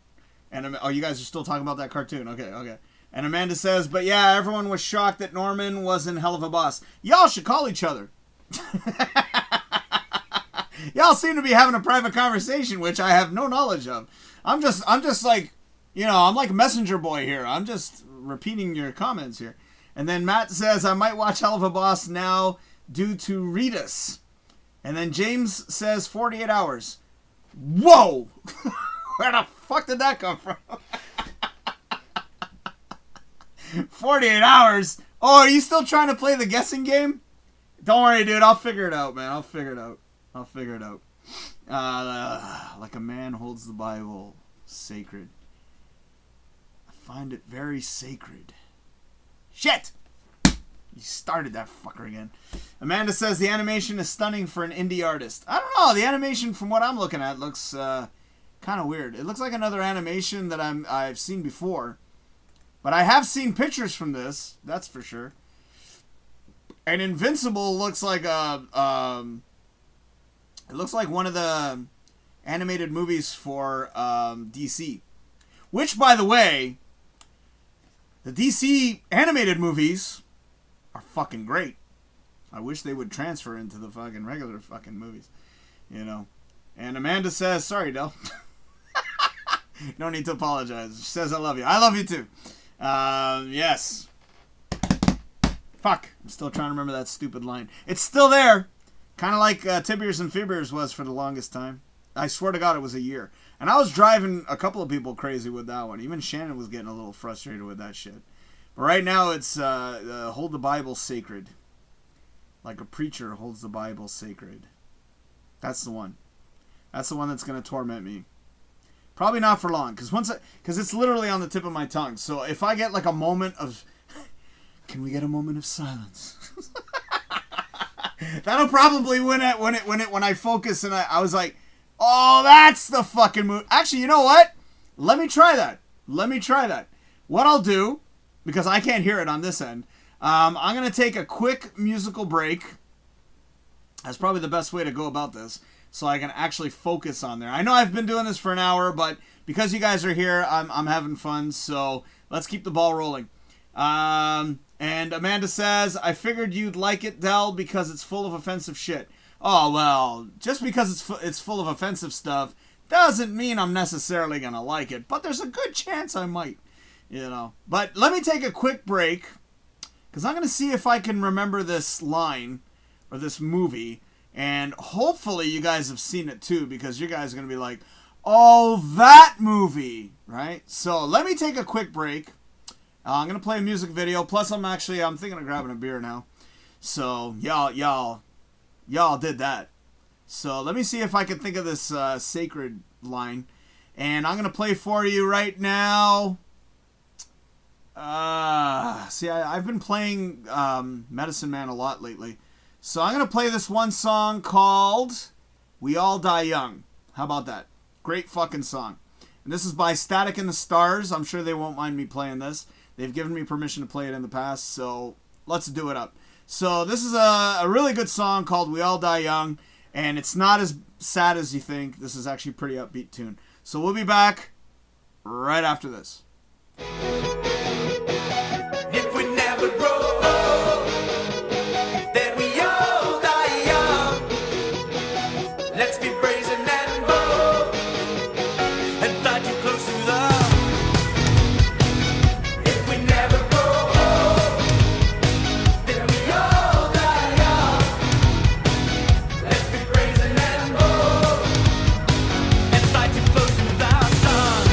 And you guys are still talking about that cartoon. Okay. And Amanda says, but yeah, everyone was shocked that Norman was in Hell of a Boss. Y'all should call each other. Y'all seem to be having a private conversation, which I have no knowledge of. I'm just like, I'm like a messenger boy here. I'm just repeating your comments here. And then Matt says, I might watch Hell of a Boss now due to Reedus. And then James says 48 hours. Whoa! Where the fuck did that come from? 48 hours? Oh, are you still trying to play the guessing game? Don't worry, dude. I'll figure it out, man. I'll figure it out. Like a man holds the Bible sacred. I find it very sacred. Shit! You started that fucker again. Amanda says the animation is stunning for an indie artist. I don't know. The animation, from what I'm looking at, looks kind of weird. It looks like another animation that I've seen before. But I have seen pictures from this. That's for sure. And Invincible looks like it looks like one of the animated movies for DC. Which, by the way, the DC animated movies are fucking great. I wish they would transfer into the fucking regular fucking movies. You know. And Amanda says, sorry, Del. No need to apologize. She says, I love you. I love you too. Yes. Fuck. I'm still trying to remember that stupid line. It's still there. Kind of like Tibiers and Fibbers was for the longest time. I swear to God, it was a year. And I was driving a couple of people crazy with that one. Even Shannon was getting a little frustrated with that shit. But right now, it's hold the Bible sacred. Like a preacher holds the Bible sacred. That's the one. That's the one that's going to torment me. Probably not for long. Because it's literally on the tip of my tongue. So if I get like a moment of... Can we get a moment of silence? That'll probably when I focus and I was like, oh, that's the fucking move. Actually, you know what? Let me try that. What I'll do, because I can't hear it on this end, I'm going to take a quick musical break. That's probably the best way to go about this, so I can actually focus on there. I know I've been doing this for an hour, but because you guys are here, I'm having fun, so let's keep the ball rolling. And Amanda says, I figured you'd like it, Del, because it's full of offensive shit. Oh, well, just because it's full of offensive stuff doesn't mean I'm necessarily going to like it. But there's a good chance I might, you know. But let me take a quick break, because I'm going to see if I can remember this line, or this movie. And hopefully you guys have seen it too, because you guys are going to be like, oh, that movie, right? So let me take a quick break. I'm going to play a music video. Plus, I'm thinking of grabbing a beer now. So, y'all did that. So, let me see if I can think of this sacred line. And I'm going to play for you right now. I've been playing Medicine Man a lot lately. So, I'm going to play this one song called We All Die Young. How about that? Great fucking song. And this is by Static and the Stars. I'm sure they won't mind me playing this. They've given me permission to play it in the past, so let's do it up. So this is a really good song called We All Die Young, and it's not as sad as you think. This is actually a pretty upbeat tune. So we'll be back right after this. If we never grow old, then we all die young. Let's be brazen and bold, and fly too close to the... If we never grow old, then we all die young. Let's be brazen and bold, and fly too close to the sun.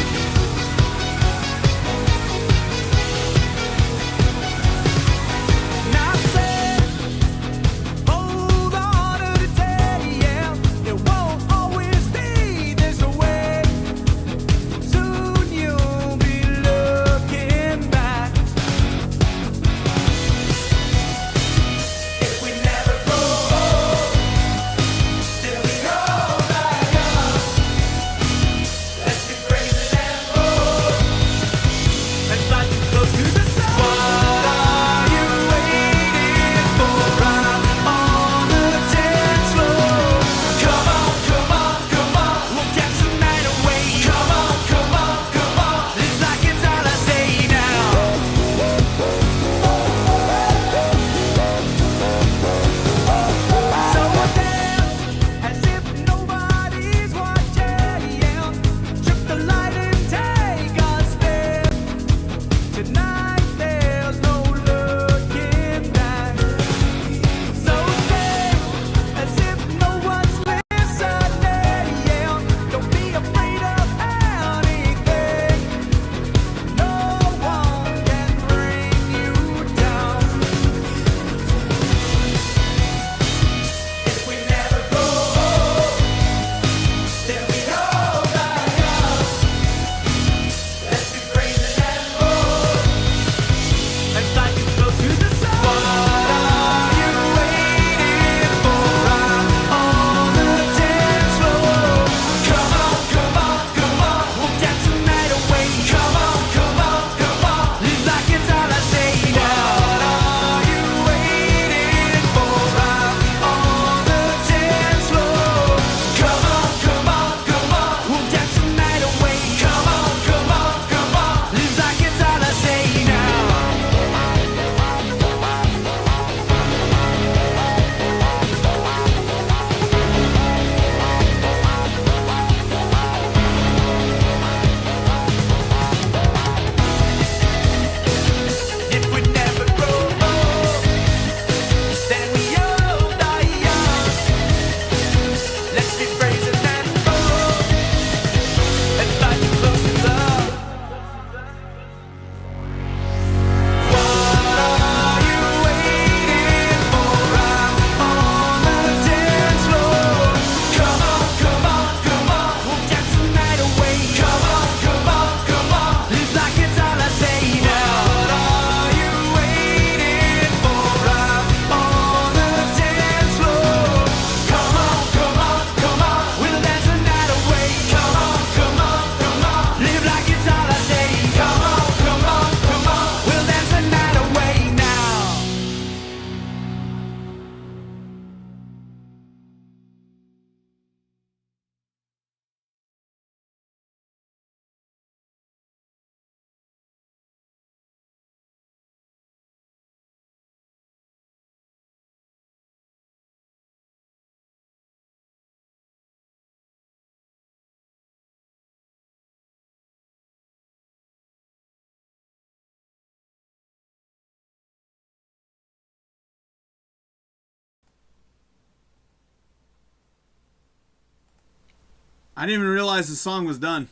I didn't even realize the song was done.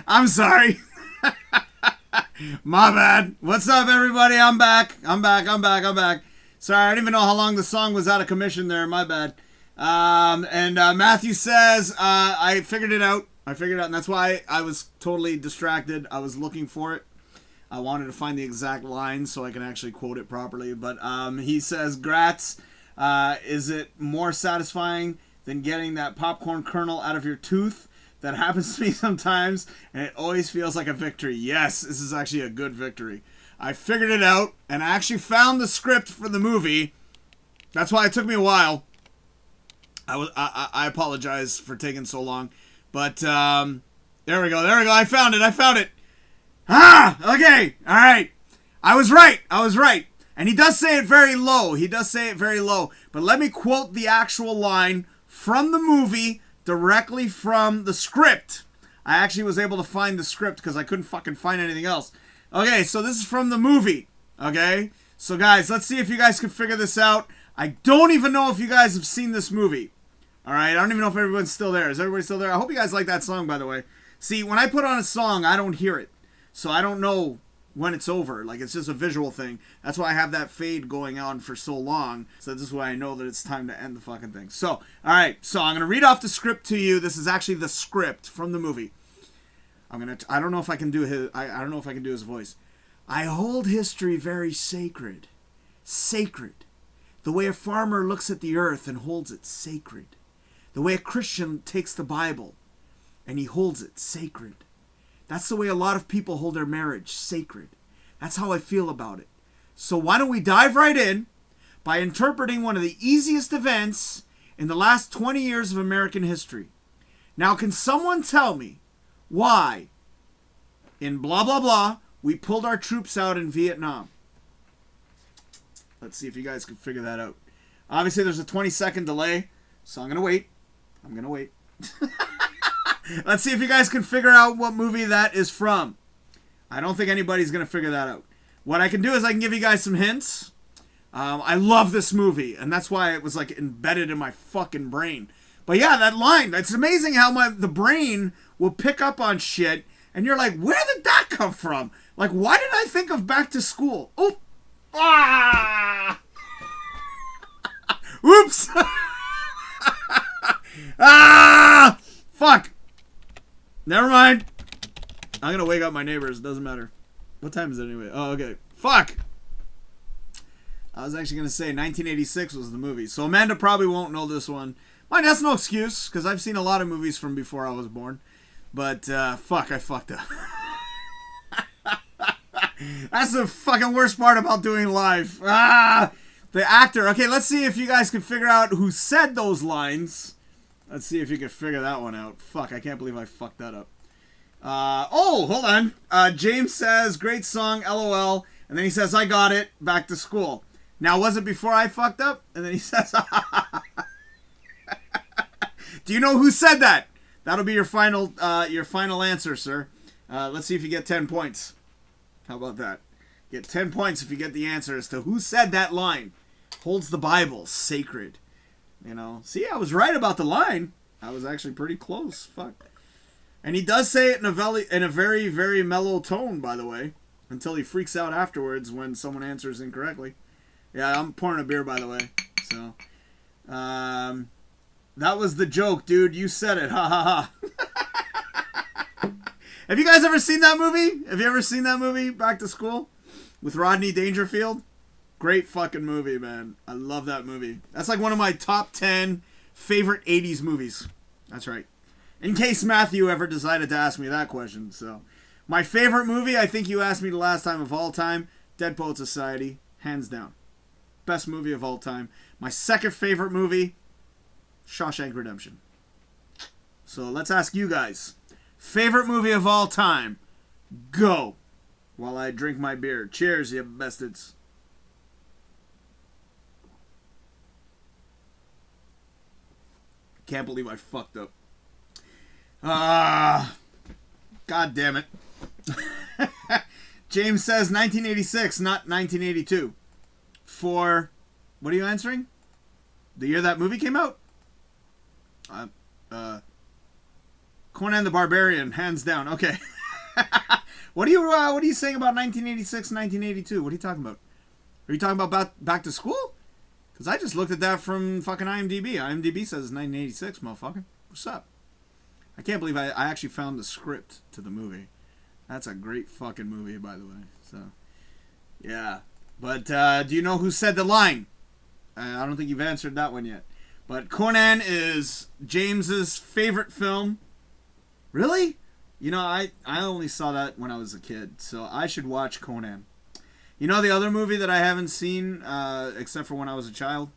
I'm sorry. My bad. What's up, everybody? I'm back. I'm back. Sorry, I didn't even know how long the song was out of commission there. My bad. Matthew says, I figured it out. And that's why I was totally distracted. I was looking for it. I wanted to find the exact line so I can actually quote it properly. But he says, Gratz, is it more satisfying than getting that popcorn kernel out of your tooth? That happens to me sometimes, and it always feels like a victory. Yes, this is actually a good victory. I figured it out, and I actually found the script for the movie. That's why it took me a while. I apologize for taking so long. But, there we go. I found it. Ah! Okay. All right. I was right. And he does say it very low. But let me quote the actual line from the movie directly from the script. I actually was able to find the script because I couldn't fucking find anything else. Okay, so this is from the movie. Okay? So, guys, let's see if you guys can figure this out. I don't even know if you guys have seen this movie. Alright, I don't even know if everyone's still there. Is everybody still there? I hope you guys like that song, by the way. See, when I put on a song, I don't hear it. So I don't know when it's over. Like, it's just a visual thing. That's why I have that fade going on for so long. So this is why I know that it's time to end the fucking thing. So, alright. So I'm going to read off the script to you. This is actually the script from the movie. I don't know if I can do his... I don't know if I can do his voice. I hold history very sacred. Sacred. The way a farmer looks at the earth and holds it sacred. The way a Christian takes the Bible and he holds it sacred. That's the way a lot of people hold their marriage sacred. That's how I feel about it. So why don't we dive right in by interpreting one of the easiest events in the last 20 years of American history. Now, can someone tell me why, in blah, blah, blah, we pulled our troops out in Vietnam? Let's see if you guys can figure that out. Obviously, there's a 20-second delay, so I'm going to wait. Let's see if you guys can figure out what movie that is from. I don't think anybody's going to figure that out. What I can do is I can give you guys some hints. I love this movie, and that's why it was like embedded in my fucking brain. But yeah, that line, it's amazing how the brain will pick up on shit, and you're like, where did that come from? Like, why did I think of Back to School? Oop! Ah! Oops! Ah! Fuck! Never mind. I'm gonna wake up my neighbors. Doesn't matter. What time is it anyway? Oh, okay. Fuck! I was actually gonna say 1986 was the movie. So Amanda probably won't know this one. Mine, that's no excuse, because I've seen a lot of movies from before I was born. But, fuck, I fucked up. That's the fucking worst part about doing live. Ah! The actor. Okay, let's see if you guys can figure out who said those lines. Let's see if you can figure that one out. Fuck, I can't believe I fucked that up. Hold on. James says, great song, LOL. And then he says, I got it, back to school. Now, was it before I fucked up? And then he says, do you know who said that? That'll be your final answer, sir. Let's see if you get 10 points. How about that? Get 10 points if you get the answer as to who said that line. Holds the Bible sacred. You know, see, I was right about the line. I was actually pretty close. Fuck. And he does say it in a very, very mellow tone, by the way, until he freaks out afterwards when someone answers incorrectly. Yeah, I'm pouring a beer, by the way. So, that was the joke, dude. You said it. Ha ha ha. Have you guys ever seen that movie? Have you ever seen that movie, Back to School, with Rodney Dangerfield? Great fucking movie, man. I love that movie. That's like one of my top 10 favorite 80s movies. That's right. In case Matthew ever decided to ask me that question. So, my favorite movie, I think you asked me the last time of all time, Dead Poet Society, hands down. Best movie of all time. My second favorite movie, Shawshank Redemption. So, let's ask you guys. Favorite movie of all time. Go. While I drink my beer. Cheers, you bastards. Can't believe I fucked up. God damn it. James says 1986, not 1982. For, what are you answering? The year that movie came out? I Conan the Barbarian, hands down. Okay. What are you saying about 1986, 1982? What are you talking about? Are you talking about back to school? Because I just looked at that from fucking IMDb. IMDb says 1986, motherfucker. What's up? I can't believe I actually found the script to the movie. That's a great fucking movie, by the way. So, yeah. But do you know who said the line? I don't think you've answered that one yet. But Conan is James's favorite film. Really? You know, I only saw that when I was a kid, so I should watch Conan. You know, the other movie that I haven't seen, except for when I was a child,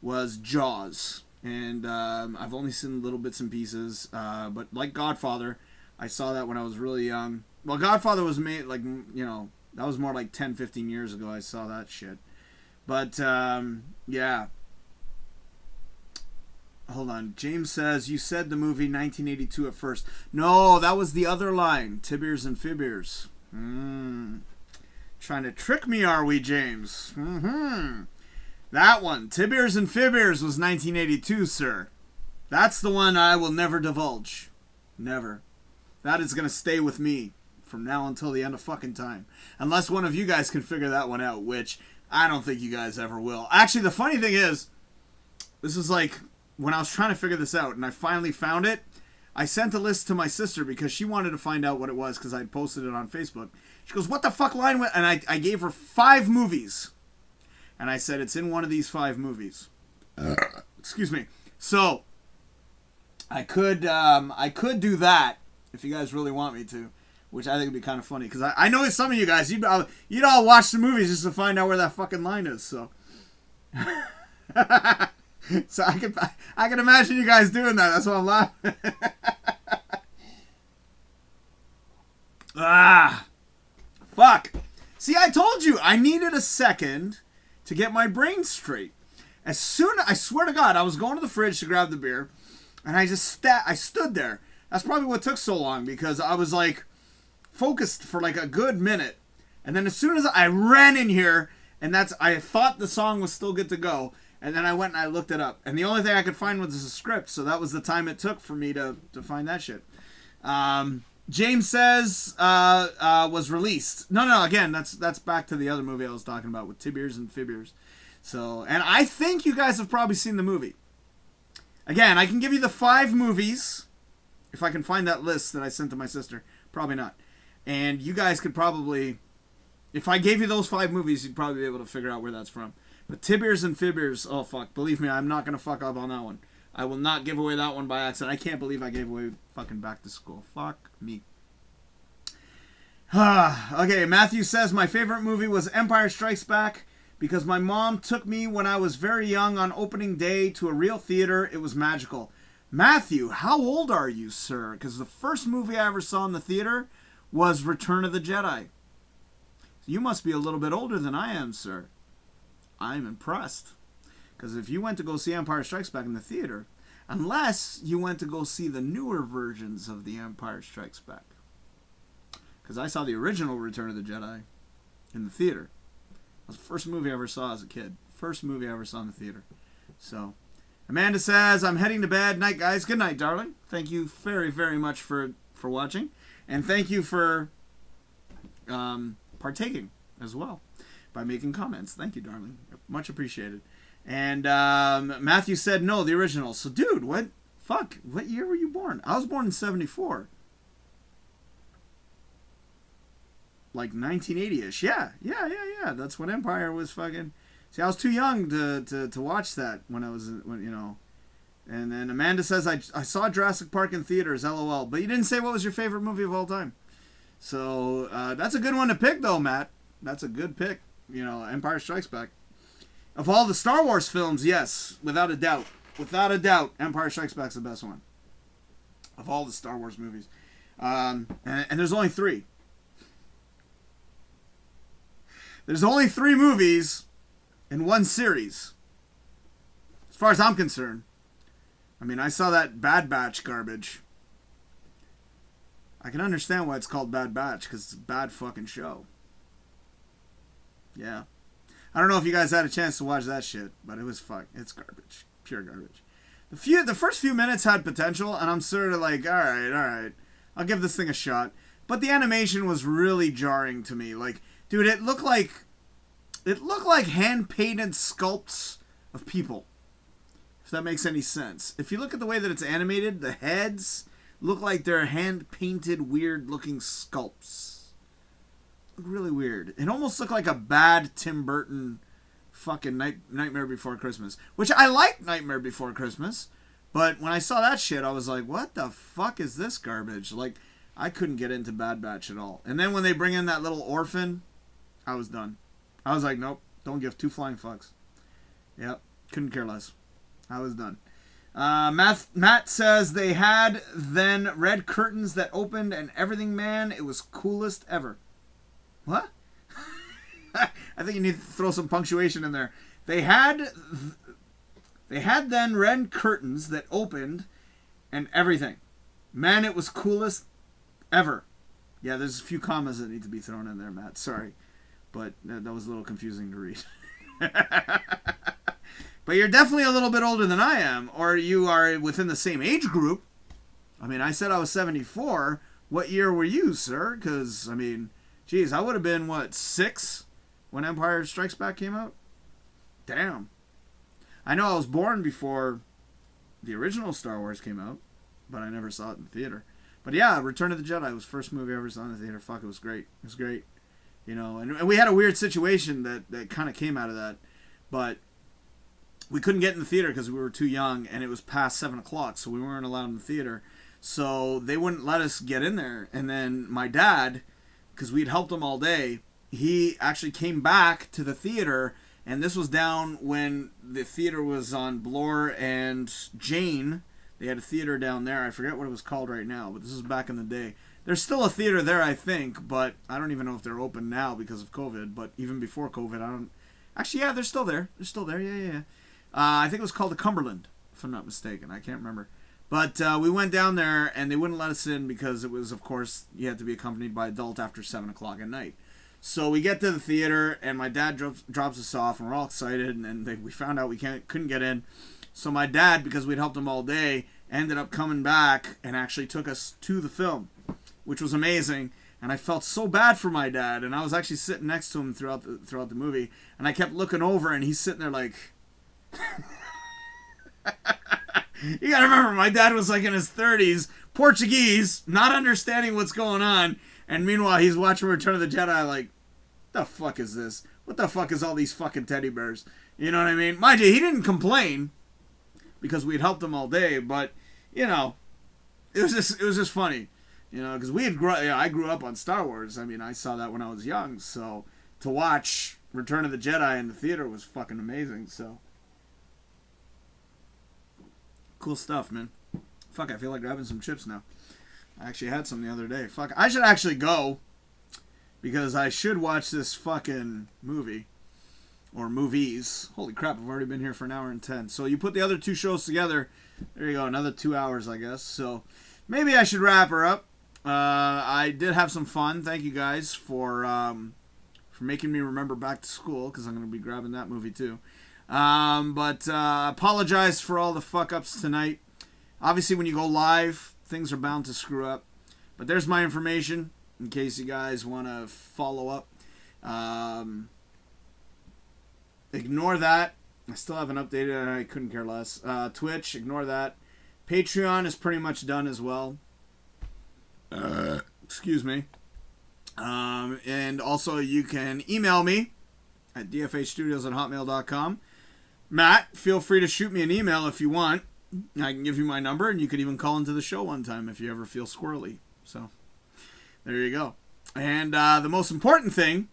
was Jaws. And I've only seen little bits and pieces. But like Godfather, I saw that when I was really young. Well, Godfather was made, like, you know, that was more like 10, 15 years ago I saw that shit. But, yeah. Hold on. James says, you said the movie 1982 at first. No, that was the other line. Tibbers and Fibbers. Trying to trick me, are we, James? That one. Tibbers and Fibbers was 1982, sir. That's the one I will never divulge. Never. That is going to stay with me from now until the end of fucking time. Unless one of you guys can figure that one out, which I don't think you guys ever will. Actually, the funny thing is, this is like when I was trying to figure this out and I finally found it. I sent a list to my sister because she wanted to find out what it was because I posted it on Facebook. She goes, what the fuck line went? And I gave her 5 movies. And I said, it's in one of these 5 movies. Excuse me. So, I could do that if you guys really want me to, which I think would be kind of funny. Because I know some of you guys, you'd all watch the movies just to find out where that fucking line is. So, so I can imagine you guys doing that. That's why I'm laughing. Fuck. See, I told you I needed a second to get my brain straight. I swear to God, I was going to the fridge to grab the beer, and I stood there. That's probably what took so long, because I was like focused for like a good minute, and then as soon as I ran in here, and I thought the song was still good to go, and then I went and I looked it up, and the only thing I could find was a script, so that was the time it took for me to find that shit. James says was released. No, again, that's back to the other movie I was talking about with Tibbers and Fibbers. So, and I think you guys have probably seen the movie. Again, I can give you the 5 movies if I can find that list that I sent to my sister. Probably not. And you guys could probably, if I gave you those 5 movies, you'd probably be able to figure out where that's from. But Tibbers and Fibbers, oh fuck, believe me, I'm not gonna fuck up on that one. I will not give away that one by accident. I can't believe I gave away fucking Back to School. Fuck me. Okay, Matthew says, my favorite movie was Empire Strikes Back because my mom took me when I was very young on opening day to a real theater. It was magical. Matthew, how old are you, sir? Because the first movie I ever saw in the theater was Return of the Jedi. You must be a little bit older than I am, sir. I'm impressed. Because if you went to go see Empire Strikes Back in the theater, unless you went to go see the newer versions of the Empire Strikes Back. Because I saw the original Return of the Jedi in the theater. It was the first movie I ever saw as a kid. First movie I ever saw in the theater. So, Amanda says, I'm heading to bed. Night, guys. Good night, darling. Thank you very, very much for watching. And thank you for partaking as well by making comments. Thank you, darling. Much appreciated. And Matthew said, no, the original. So, dude, what year were you born? I was born in 74. Like 1980-ish. Yeah. That's when Empire was fucking... See, I was too young to watch that when you know... And then Amanda says, I saw Jurassic Park in theaters, LOL. But you didn't say what was your favorite movie of all time. So, that's a good one to pick, though, Matt. That's a good pick. You know, Empire Strikes Back. Of all the Star Wars films, yes, without a doubt. Without a doubt, Empire Strikes Back's the best one. Of all the Star Wars movies. And there's only 3. There's only 3 movies in one series. As far as I'm concerned. I mean, I saw that Bad Batch garbage. I can understand why it's called Bad Batch, because it's a bad fucking show. Yeah. I don't know if you guys had a chance to watch that shit, but it was it's garbage. Pure garbage. The first few minutes had potential, and I'm sort of like, all right, I'll give this thing a shot. But the animation was really jarring to me. Like, dude, it looked like hand painted sculpts of people. If that makes any sense. If you look at the way that it's animated, the heads look like they're hand painted, weird looking sculpts. Look really weird. It almost looked like a bad Tim Burton fucking Nightmare Before Christmas. Which I like Nightmare Before Christmas. But when I saw that shit, I was like, what the fuck is this garbage? Like, I couldn't get into Bad Batch at all. And then when they bring in that little orphan, I was done. I was like, nope, don't give two flying fucks. Yep, couldn't care less. I was done. Matt says they had then red curtains that opened and everything, man. It was coolest ever. What? I think you need to throw some punctuation in there. They had then red curtains that opened and everything. Man, it was coolest ever. Yeah, there's a few commas that need to be thrown in there, Matt. Sorry. But that was a little confusing to read. But you're definitely a little bit older than I am, or you are within the same age group. I mean, I said I was 74. What year were you, sir? Because, I mean, geez, I would have been, 6 when Empire Strikes Back came out? Damn. I know I was born before the original Star Wars came out, but I never saw it in the theater. But yeah, Return of the Jedi was the first movie I ever saw in the theater. Fuck, it was great. It was great. You know, and we had a weird situation that kind of came out of that. But we couldn't get in the theater because we were too young, and it was past 7 o'clock, so we weren't allowed in the theater. So they wouldn't let us get in there. And then my dad, because we'd helped him all day, he actually came back to the theater, and this was down when the theater was on Bloor and Jane. They had a theater down there. I forget what it was called right now, but this is back in the day. There's still a theater there, I think, but I don't even know if they're open now because of COVID. But even before COVID, I don't... Actually, yeah, they're still there. They're still there, yeah. I think it was called the Cumberland, if I'm not mistaken. I can't remember. But we went down there, and they wouldn't let us in because it was, of course, you had to be accompanied by adult after 7 o'clock at night. So we get to the theater, and my dad drops us off, and we're all excited, and then we found out we couldn't get in. So my dad, because we'd helped him all day, ended up coming back and actually took us to the film, which was amazing. And I felt so bad for my dad, and I was actually sitting next to him throughout the movie, and I kept looking over, and he's sitting there like... You gotta remember, my dad was like in his 30s, Portuguese, not understanding what's going on, and meanwhile he's watching Return of the Jedi like, the fuck is this? What the fuck is all these fucking teddy bears? You know what I mean? Mind you, he didn't complain because we'd helped him all day, but you know, it was just funny, you know, because I grew up on Star Wars. I mean, I saw that when I was young, so to watch Return of the Jedi in the theater was fucking amazing. So cool stuff, man. Fuck, I feel like grabbing some chips now. I actually had some the other day. Fuck, I should actually go because I should watch this fucking movie. Or movies. Holy crap, I've already been here for an hour and 10. So you put the other two shows together, there you go, another 2 hours, I guess. So maybe I should wrap her up. I did have some fun. Thank you guys for making me remember back to school, because I'm going to be grabbing that movie too. But apologize for all the fuck-ups tonight. Obviously, when you go live, things are bound to screw up. But there's my information, in case you guys want to follow up. Ignore that. I still haven't updated it. I couldn't care less. Twitch, ignore that. Patreon is pretty much done as well. Excuse me. And also you can email me at dfhstudios@hotmail.com. Matt, feel free to shoot me an email if you want. I can give you my number, and you could even call into the show one time if you ever feel squirrely. So, there you go. And the most important thing,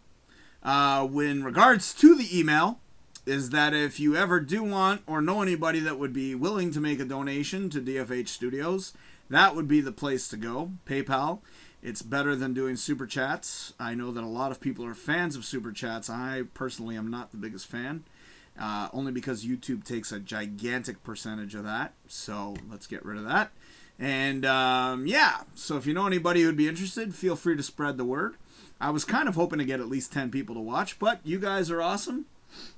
in regards to the email, is that if you ever do want or know anybody that would be willing to make a donation to DFH Studios, that would be the place to go. PayPal. It's better than doing Super Chats. I know that a lot of people are fans of Super Chats. I personally am not the biggest fan, only because YouTube takes a gigantic percentage of that. So let's get rid of that. And yeah, so if you know anybody who would be interested, feel free to spread the word. I was kind of hoping to get at least 10 people to watch, but you guys are awesome.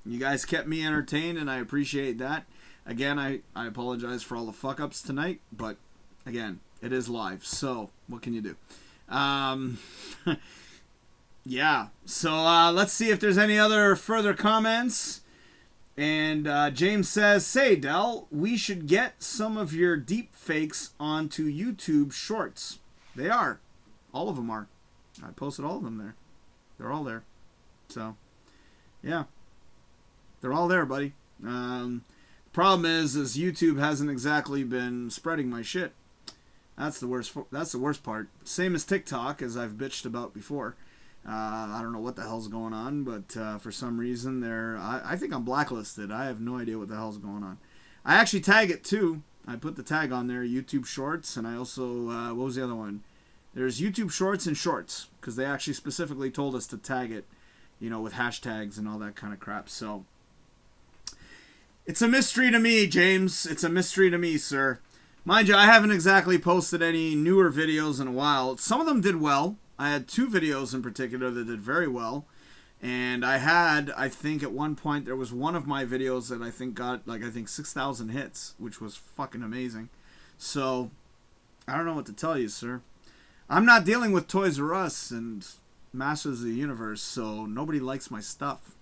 You guys kept me entertained, and I appreciate that. Again, I apologize for all the fuck-ups tonight, but again, it is live, so what can you do? Yeah, so let's see if there's any other further comments. And James says, say, Del, we should get some of your deep fakes onto YouTube Shorts. They are. All of them are. I posted all of them there. They're all there. So, yeah. They're all there, buddy. Problem is YouTube hasn't exactly been spreading my shit. That's the worst part. Same as TikTok, as I've bitched about before. I don't know what the hell's going on, but for some reason I think I'm blacklisted. I have no idea what the hell's going on. I actually tag it too. I put the tag on there, YouTube Shorts, and I also what was the other one? There's YouTube Shorts and Shorts, because they actually specifically told us to tag it, with hashtags and all that kind of crap. So it's a mystery to me, James. It's a mystery to me, sir. Mind you, I haven't exactly posted any newer videos in a while. Some of them did well. I had 2 videos in particular that did very well. And I think at one point, there was one of my videos that I think got, 6,000 hits, which was fucking amazing. So, I don't know what to tell you, sir. I'm not dealing with Toys R Us and Masters of the Universe, so nobody likes my stuff.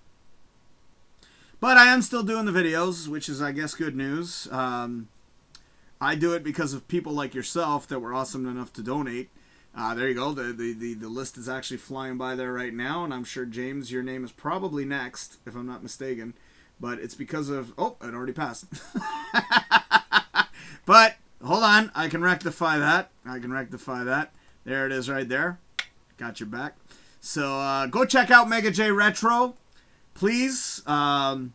But I am still doing the videos, which is, I guess, good news. I do it because of people like yourself that were awesome enough to donate. There you go. The list is actually flying by there right now, and I'm sure, James, your name is probably next, if I'm not mistaken. But it's because of... Oh, it already passed. But, hold on. I can rectify that. There it is right there. Got your back. So, go check out Mega J Retro. Please. Matt,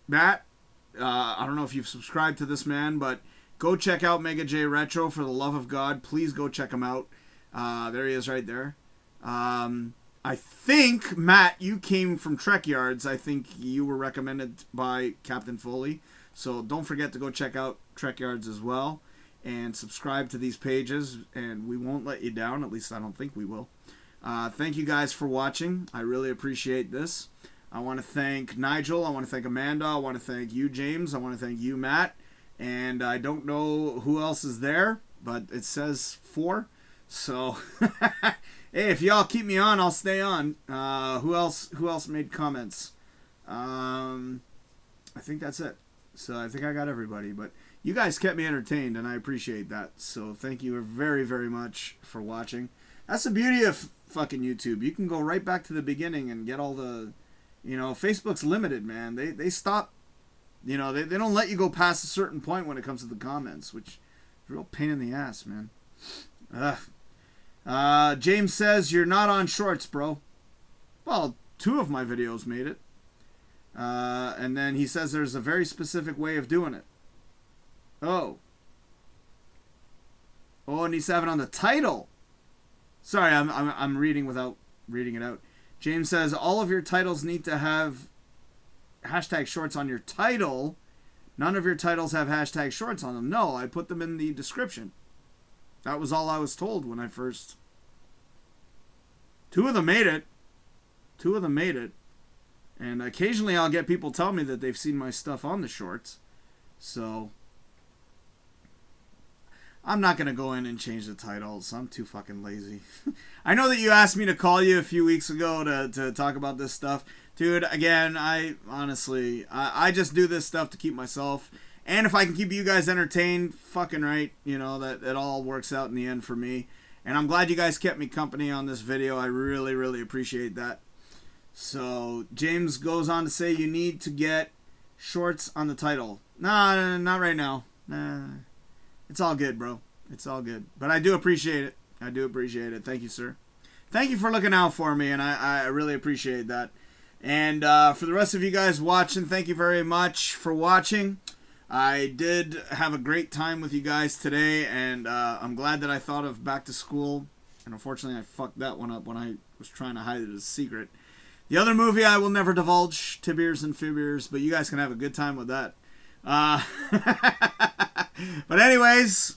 I don't know if you've subscribed to this man, but... Go check out Mega J Retro, for the love of God. Please go check him out. There he is right there. I think, Matt, you came from Trek Yards. I think you were recommended by Captain Foley. So don't forget to go check out Trek Yards as well. And subscribe to these pages. And we won't let you down. At least I don't think we will. Thank you guys for watching. I really appreciate this. I want to thank Nigel. I want to thank Amanda. I want to thank you, James. I want to thank you, Matt. And I don't know who else is there, but it says 4. So, hey, if y'all keep me on, I'll stay on. Who else made comments? I think that's it. So I think I got everybody. But you guys kept me entertained, and I appreciate that. So thank you very, very much for watching. That's the beauty of fucking YouTube. You can go right back to the beginning and get all the... Facebook's limited, man. They stop... they don't let you go past a certain point when it comes to the comments, which is a real pain in the ass, man. James says, you're not on Shorts, bro. Well, 2 of my videos made it. And then he says there's a very specific way of doing it. Oh, and he's having on the title. Sorry, I'm reading without reading it out. James says, all of your titles need to have hashtag shorts on your title. None of your titles have hashtag shorts on them. No, I put them in the description. That was all I was told when I first... 2 of them made it. And occasionally I'll get people tell me that they've seen my stuff on the shorts. So... I'm not going to go in and change the titles. I'm too fucking lazy. I know that you asked me to call you a few weeks ago to talk about this stuff. Dude, again, I just do this stuff to keep myself. And if I can keep you guys entertained, fucking right. That it all works out in the end for me. And I'm glad you guys kept me company on this video. I really, really appreciate that. So, James goes on to say you need to get shorts on the title. Nah, not right now. Nah. It's all good, bro. It's all good. But I do appreciate it. Thank you, sir. Thank you for looking out for me, and I really appreciate that. And for the rest of you guys watching, thank you very much for watching. I did have a great time with you guys today, and I'm glad that I thought of Back to School. And unfortunately, I fucked that one up when I was trying to hide it as a secret. The other movie I will never divulge, Tibiers and Fibiers, but you guys can have a good time with that. But anyways,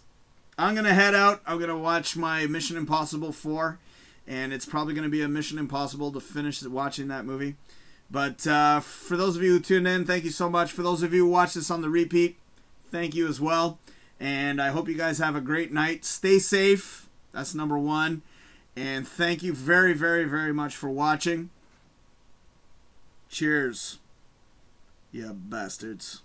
I'm going to head out. I'm going to watch my Mission Impossible 4. And it's probably going to be a Mission Impossible to finish watching that movie. But for those of you who tuned in, thank you so much. For those of you who watch this on the repeat, thank you as well. And I hope you guys have a great night. Stay safe. That's number one. And thank you very, very, very much for watching. Cheers, you bastards.